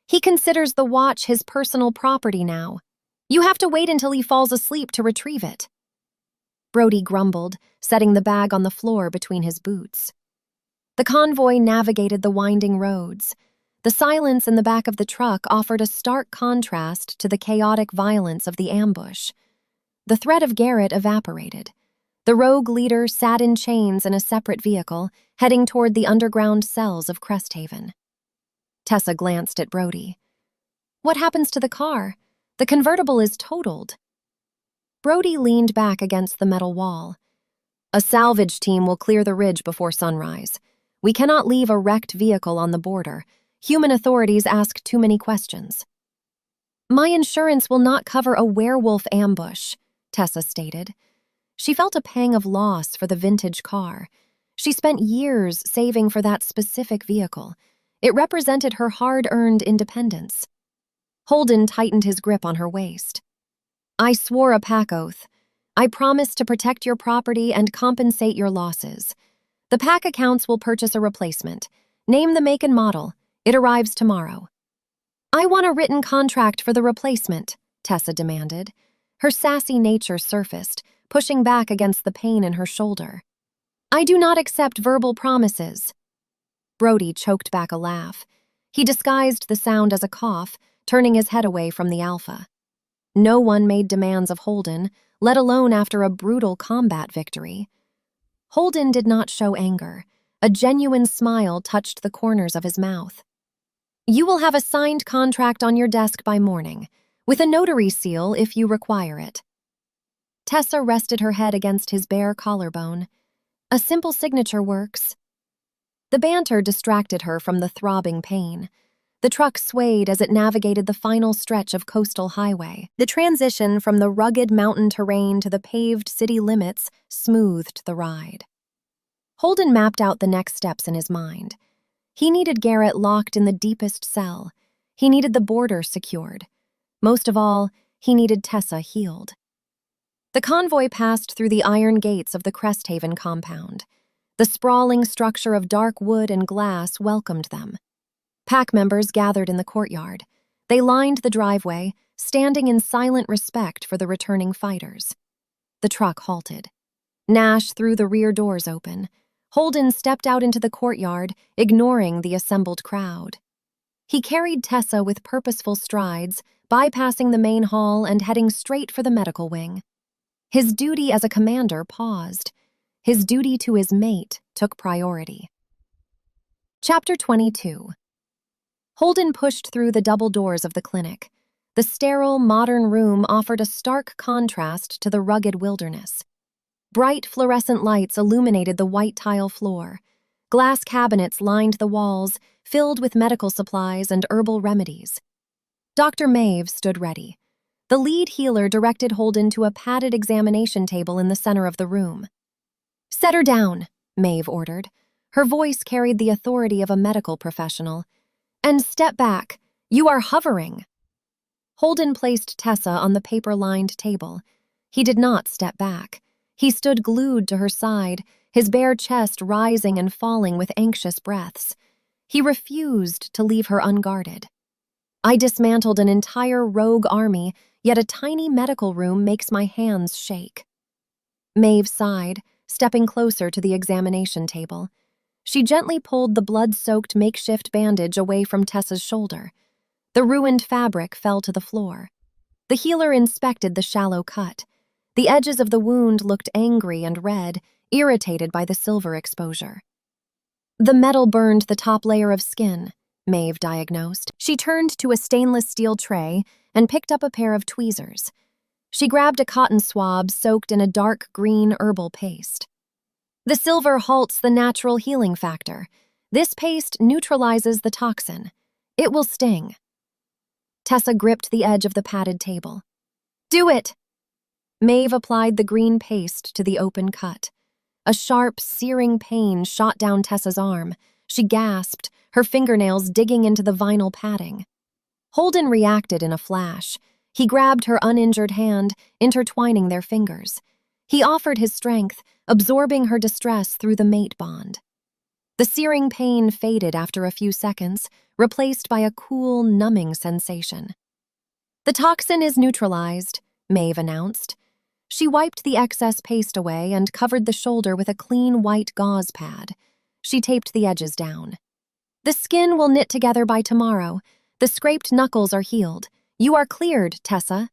"He considers the watch his personal property now. You have to wait until he falls asleep to retrieve it." Brody grumbled, setting the bag on the floor between his boots. The convoy navigated the winding roads. The silence in the back of the truck offered a stark contrast to the chaotic violence of the ambush. The threat of Garrett evaporated. The rogue leader sat in chains in a separate vehicle, heading toward the underground cells of Cresthaven. Tessa glanced at Brody. "What happens to the car? The convertible is totaled." Brody leaned back against the metal wall. "A salvage team will clear the ridge before sunrise. We cannot leave a wrecked vehicle on the border. Human authorities ask too many questions." "My insurance will not cover a werewolf ambush," Tessa stated. She felt a pang of loss for the vintage car. She spent years saving for that specific vehicle. It represented her hard-earned independence. Holden tightened his grip on her waist. "I swore a pack oath. I promised to protect your property and compensate your losses. The pack accounts will purchase a replacement. Name the make and model. It arrives tomorrow." "I want a written contract for the replacement," Tessa demanded. Her sassy nature surfaced, pushing back against the pain in her shoulder. "I do not accept verbal promises." Brody choked back a laugh. He disguised the sound as a cough, turning his head away from the alpha. No one made demands of Holden, let alone after a brutal combat victory. Holden did not show anger. A genuine smile touched the corners of his mouth. "You will have a signed contract on your desk by morning, with a notary seal if you require it." Tessa rested her head against his bare collarbone. "A simple signature works." The banter distracted her from the throbbing pain. The truck swayed as it navigated the final stretch of coastal highway. The transition from the rugged mountain terrain to the paved city limits smoothed the ride. Holden mapped out the next steps in his mind. He needed Garrett locked in the deepest cell. He needed the border secured. Most of all, he needed Tessa healed. The convoy passed through the iron gates of the Cresthaven compound. The sprawling structure of dark wood and glass welcomed them. Pack members gathered in the courtyard. They lined the driveway, standing in silent respect for the returning fighters. The truck halted. Nash threw the rear doors open. Holden stepped out into the courtyard, ignoring the assembled crowd. He carried Tessa with purposeful strides, bypassing the main hall and heading straight for the medical wing. His duty as a commander paused. His duty to his mate took priority. Chapter 22. Holden pushed through the double doors of the clinic. The sterile, modern room offered a stark contrast to the rugged wilderness. Bright fluorescent lights illuminated the white tile floor. Glass cabinets lined the walls, filled with medical supplies and herbal remedies. Dr. Maeve stood ready. The lead healer directed Holden to a padded examination table in the center of the room. "Set her down," Maeve ordered. Her voice carried the authority of a medical professional. "And step back. You are hovering." Holden placed Tessa on the paper-lined table. He did not step back. He stood glued to her side, his bare chest rising and falling with anxious breaths. He refused to leave her unguarded. "I dismantled an entire rogue army, yet a tiny medical room makes my hands shake." Maeve sighed, stepping closer to the examination table. She gently pulled the blood-soaked makeshift bandage away from Tessa's shoulder. The ruined fabric fell to the floor. The healer inspected the shallow cut. The edges of the wound looked angry and red, irritated by the silver exposure. "The metal burned the top layer of skin," Maeve diagnosed. She turned to a stainless steel tray and picked up a pair of tweezers. She grabbed a cotton swab soaked in a dark green herbal paste. "The silver halts the natural healing factor. This paste neutralizes the toxin. It will sting." Tessa gripped the edge of the padded table. "Do it!" Maeve applied the green paste to the open cut. A sharp, searing pain shot down Tessa's arm. She gasped, her fingernails digging into the vinyl padding. Holden reacted in a flash. He grabbed her uninjured hand, intertwining their fingers. He offered his strength, absorbing her distress through the mate bond. The searing pain faded after a few seconds, replaced by a cool, numbing sensation. "The toxin is neutralized," Maeve announced. She wiped the excess paste away and covered the shoulder with a clean white gauze pad. She taped the edges down. "The skin will knit together by tomorrow. The scraped knuckles are healed. You are cleared, Tessa."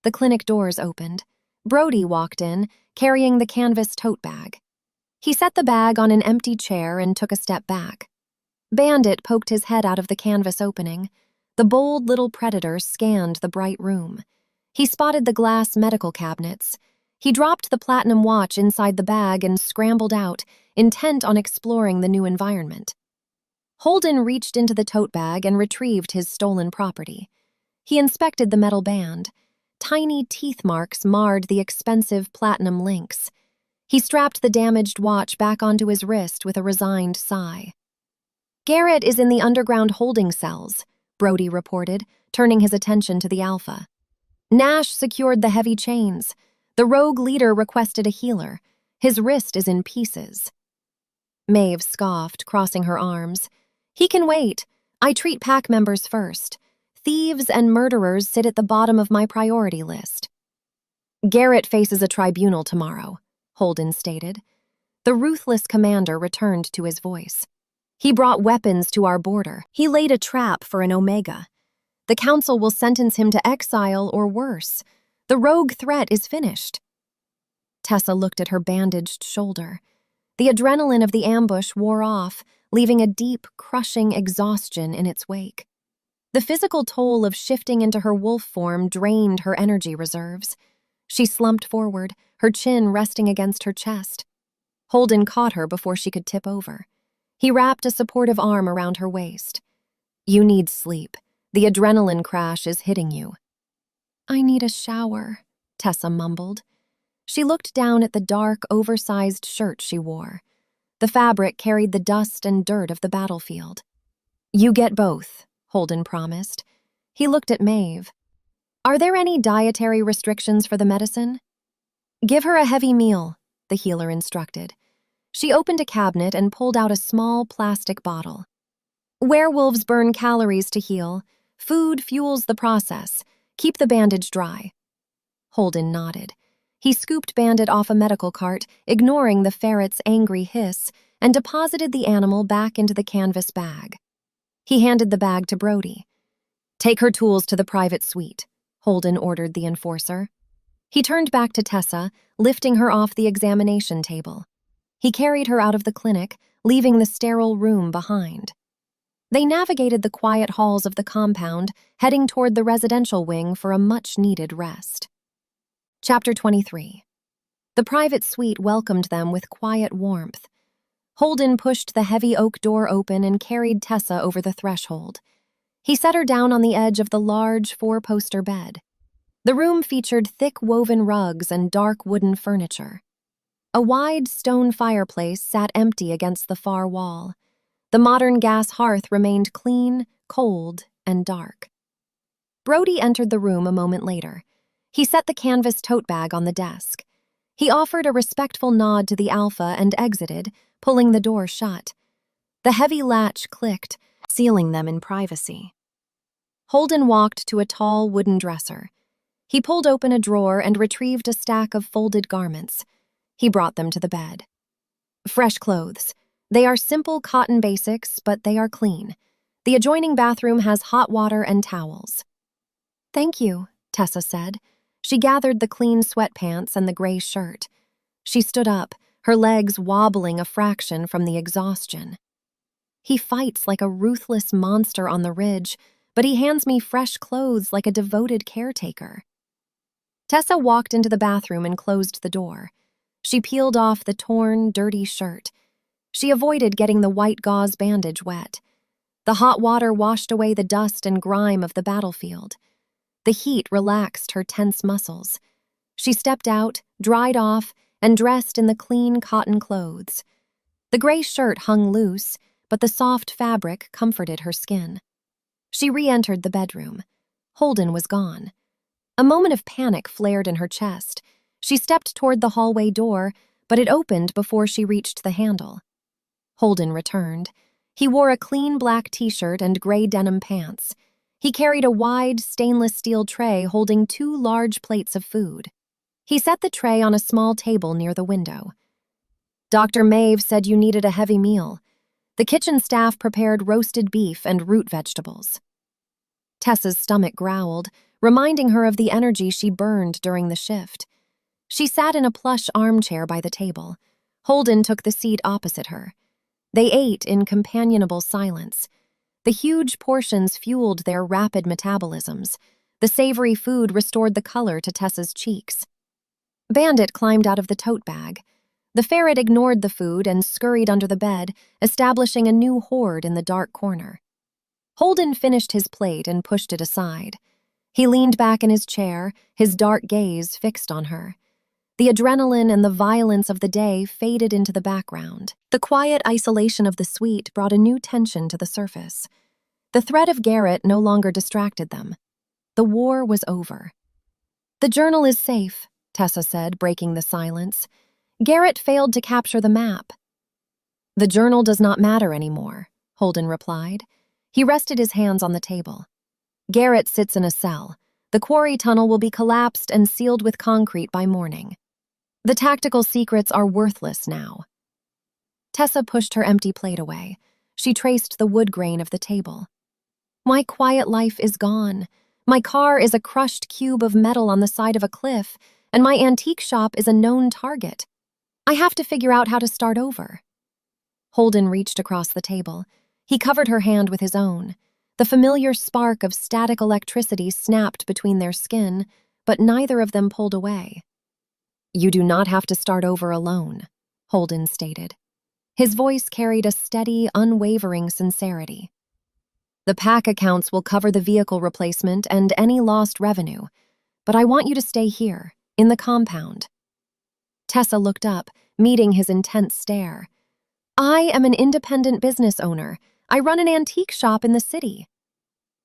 The clinic doors opened. Brody walked in, carrying the canvas tote bag. He set the bag on an empty chair and took a step back. Bandit poked his head out of the canvas opening. The bold little predator scanned the bright room. He spotted the glass medical cabinets. He dropped the platinum watch inside the bag and scrambled out, intent on exploring the new environment. Holden reached into the tote bag and retrieved his stolen property. He inspected the metal band. Tiny teeth marks marred the expensive platinum links. He strapped the damaged watch back onto his wrist with a resigned sigh. "Garrett is in the underground holding cells," Brody reported, turning his attention to the Alpha. "Nash secured the heavy chains. The rogue leader requested a healer. His wrist is in pieces." Maeve scoffed, crossing her arms. "He can wait. I treat pack members first. Thieves and murderers sit at the bottom of my priority list." Garrett faces a tribunal tomorrow, Holden stated. The ruthless commander returned to his voice. He brought weapons to our border. He laid a trap for an Omega. The council will sentence him to exile or worse. The rogue threat is finished. Tessa looked at her bandaged shoulder. The adrenaline of the ambush wore off, leaving a deep, crushing exhaustion in its wake. The physical toll of shifting into her wolf form drained her energy reserves. She slumped forward, her chin resting against her chest. Holden caught her before she could tip over. He wrapped a supportive arm around her waist. You need sleep. The adrenaline crash is hitting you. I need a shower, Tessa mumbled. She looked down at the dark, oversized shirt she wore. The fabric carried the dust and dirt of the battlefield. You get both, Holden promised. He looked at Maeve. Are there any dietary restrictions for the medicine? Give her a heavy meal, the healer instructed. She opened a cabinet and pulled out a small plastic bottle. Werewolves burn calories to heal. Food fuels the process. Keep the bandage dry. Holden nodded. He scooped Bandit off a medical cart, ignoring the ferret's angry hiss, and deposited the animal back into the canvas bag. He handed the bag to Brody. Take her tools to the private suite, Holden ordered the enforcer. He turned back to Tessa, lifting her off the examination table. He carried her out of the clinic, leaving the sterile room behind. They navigated the quiet halls of the compound, heading toward the residential wing for a much-needed rest. Chapter 23. The private suite welcomed them with quiet warmth. Holden pushed the heavy oak door open and carried Tessa over the threshold. He set her down on the edge of the large four-poster bed. The room featured thick woven rugs and dark wooden furniture. A wide stone fireplace sat empty against the far wall. The modern gas hearth remained clean, cold, and dark. Brody entered the room a moment later. He set the canvas tote bag on the desk. He offered a respectful nod to the Alpha and exited, pulling the door shut. The heavy latch clicked, sealing them in privacy. Holden walked to a tall wooden dresser. He pulled open a drawer and retrieved a stack of folded garments. He brought them to the bed. Fresh clothes. They are simple cotton basics, but they are clean. The adjoining bathroom has hot water and towels. Thank you, Tessa said. She gathered the clean sweatpants and the gray shirt. She stood up, her legs wobbling a fraction from the exhaustion. He fights like a ruthless monster on the ridge, but he hands me fresh clothes like a devoted caretaker. Tessa walked into the bathroom and closed the door. She peeled off the torn, dirty shirt. She avoided getting the white gauze bandage wet. The hot water washed away the dust and grime of the battlefield. The heat relaxed her tense muscles. She stepped out, dried off, and dressed in the clean cotton clothes. The gray shirt hung loose, but the soft fabric comforted her skin. She re-entered the bedroom. Holden was gone. A moment of panic flared in her chest. She stepped toward the hallway door, but it opened before she reached the handle. Holden returned. He wore a clean black t-shirt and gray denim pants. He carried a wide, stainless steel tray holding 2 large plates of food. He set the tray on a small table near the window. Dr. Maeve said you needed a heavy meal. The kitchen staff prepared roasted beef and root vegetables. Tessa's stomach growled, reminding her of the energy she burned during the shift. She sat in a plush armchair by the table. Holden took the seat opposite her. They ate in companionable silence. The huge portions fueled their rapid metabolisms. The savory food restored the color to Tessa's cheeks. Bandit climbed out of the tote bag. The ferret ignored the food and scurried under the bed, establishing a new hoard in the dark corner. Holden finished his plate and pushed it aside. He leaned back in his chair, his dark gaze fixed on her. The adrenaline and the violence of the day faded into the background. The quiet isolation of the suite brought a new tension to the surface. The threat of Garrett no longer distracted them. The war was over. The journal is safe, Tessa said, breaking the silence. Garrett failed to capture the map. The journal does not matter anymore, Holden replied. He rested his hands on the table. Garrett sits in a cell. The quarry tunnel will be collapsed and sealed with concrete by morning. The tactical secrets are worthless now. Tessa pushed her empty plate away. She traced the wood grain of the table. My quiet life is gone. My car is a crushed cube of metal on the side of a cliff, and my antique shop is a known target. I have to figure out how to start over. Holden reached across the table. He covered her hand with his own. The familiar spark of static electricity snapped between their skin, but neither of them pulled away. You do not have to start over alone, Holden stated. His voice carried a steady, unwavering sincerity. The pack accounts will cover the vehicle replacement and any lost revenue, but I want you to stay here, in the compound. Tessa looked up, meeting his intense stare. I am an independent business owner. I run an antique shop in the city.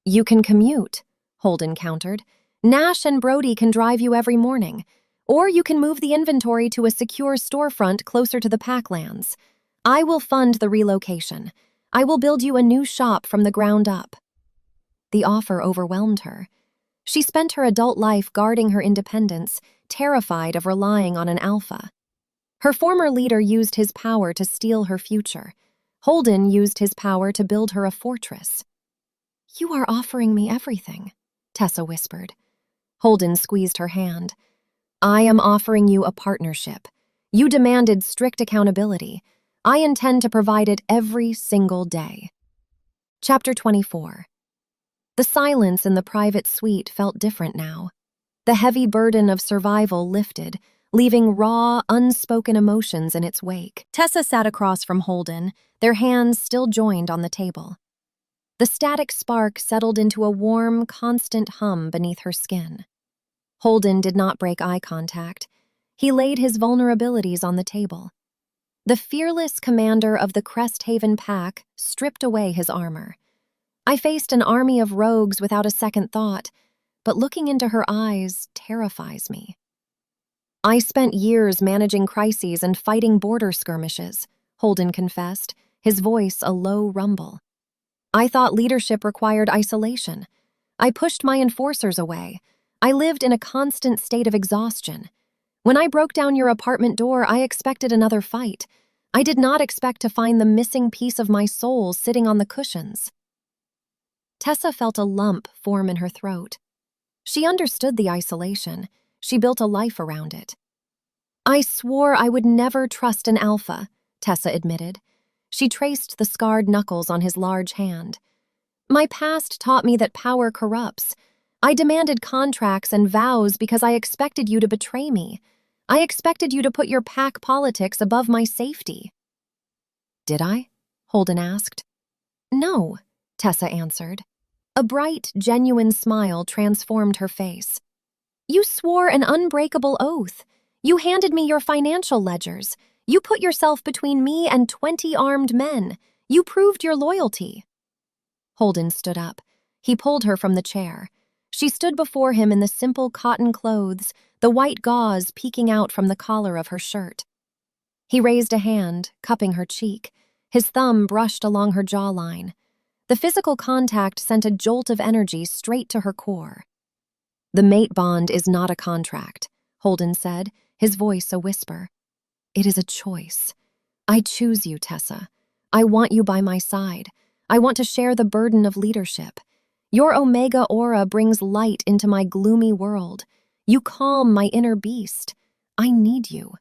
You can commute, Holden countered. Nash and Brody can drive you every morning, or you can move the inventory to a secure storefront closer to the packlands. I will fund the relocation. I will build you a new shop from the ground up. The offer overwhelmed her. She spent her adult life guarding her independence, terrified of relying on an alpha. Her former leader used his power to steal her future. Holden used his power to build her a fortress. You are offering me everything, Tessa whispered. Holden squeezed her hand. I am offering you a partnership. You demanded strict accountability. I intend to provide it every single day. Chapter 24. The silence in the private suite felt different now. The heavy burden of survival lifted, leaving raw, unspoken emotions in its wake. Tessa sat across from Holden, their hands still joined on the table. The static spark settled into a warm, constant hum beneath her skin. Holden did not break eye contact. He laid his vulnerabilities on the table. The fearless commander of the Cresthaven Pack stripped away his armor. I faced an army of rogues without a second thought, but looking into her eyes terrifies me. I spent years managing crises and fighting border skirmishes, Holden confessed, his voice a low rumble. I thought leadership required isolation. I pushed my enforcers away. I lived in a constant state of exhaustion. When I broke down your apartment door, I expected another fight. I did not expect to find the missing piece of my soul sitting on the cushions. Tessa felt a lump form in her throat. She understood the isolation. She built a life around it. I swore I would never trust an alpha, Tessa admitted. She traced the scarred knuckles on his large hand. My past taught me that power corrupts. I demanded contracts and vows because I expected you to betray me. I expected you to put your pack politics above my safety. Did I? Holden asked. No, Tessa answered. A bright, genuine smile transformed her face. You swore an unbreakable oath. You handed me your financial ledgers. You put yourself between me and 20 armed men. You proved your loyalty. Holden stood up. He pulled her from the chair. She stood before him in the simple cotton clothes, the white gauze peeking out from the collar of her shirt. He raised a hand, cupping her cheek. His thumb brushed along her jawline. The physical contact sent a jolt of energy straight to her core. The mate bond is not a contract, Holden said, his voice a whisper. It is a choice. I choose you, Tessa. I want you by my side. I want to share the burden of leadership. Your Omega aura brings light into my gloomy world. You calm my inner beast. I need you.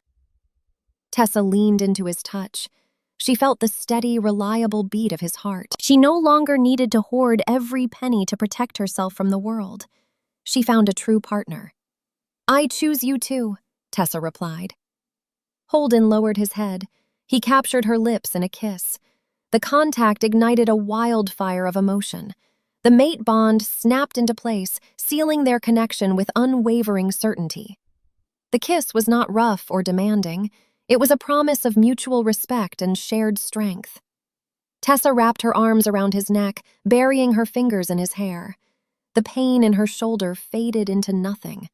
Tessa leaned into his touch. She felt the steady, reliable beat of his heart. She no longer needed to hoard every penny to protect herself from the world. She found a true partner. I choose you too, Tessa replied. Holden lowered his head. He captured her lips in a kiss. The contact ignited a wildfire of emotion. The mate bond snapped into place, sealing their connection with unwavering certainty. The kiss was not rough or demanding. It was a promise of mutual respect and shared strength. Tessa wrapped her arms around his neck, burying her fingers in his hair. The pain in her shoulder faded into nothing.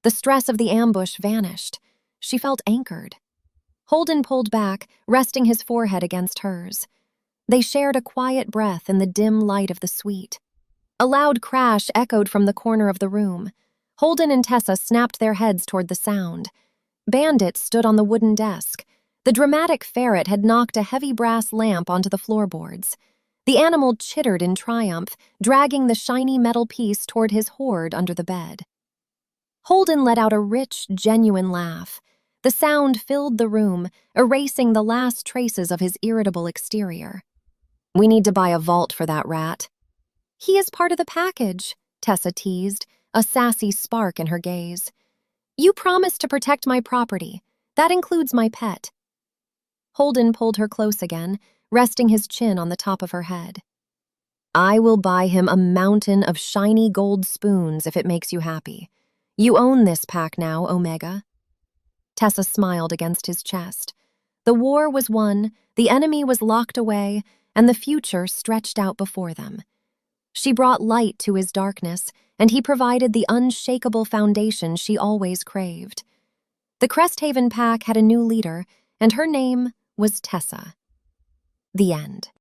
The stress of the ambush vanished. She felt anchored. Holden pulled back, resting his forehead against hers. They shared a quiet breath in the dim light of the suite. A loud crash echoed from the corner of the room. Holden and Tessa snapped their heads toward the sound. Bandit stood on the wooden desk. The dramatic ferret had knocked a heavy brass lamp onto the floorboards. The animal chittered in triumph, dragging the shiny metal piece toward his hoard under the bed. Holden let out a rich, genuine laugh. The sound filled the room, erasing the last traces of his irritable exterior. "We need to buy a vault for that rat." "He is part of the package," Tessa teased, a sassy spark in her gaze. "You promised to protect my property. That includes my pet." Holden pulled her close again, resting his chin on the top of her head. "I will buy him a mountain of shiny gold spoons if it makes you happy. You own this pack now, Omega." Tessa smiled against his chest. The war was won, the enemy was locked away, and the future stretched out before them. She brought light to his darkness, and he provided the unshakable foundation she always craved. The Cresthaven Pack had a new leader, and her name was Tessa. The end.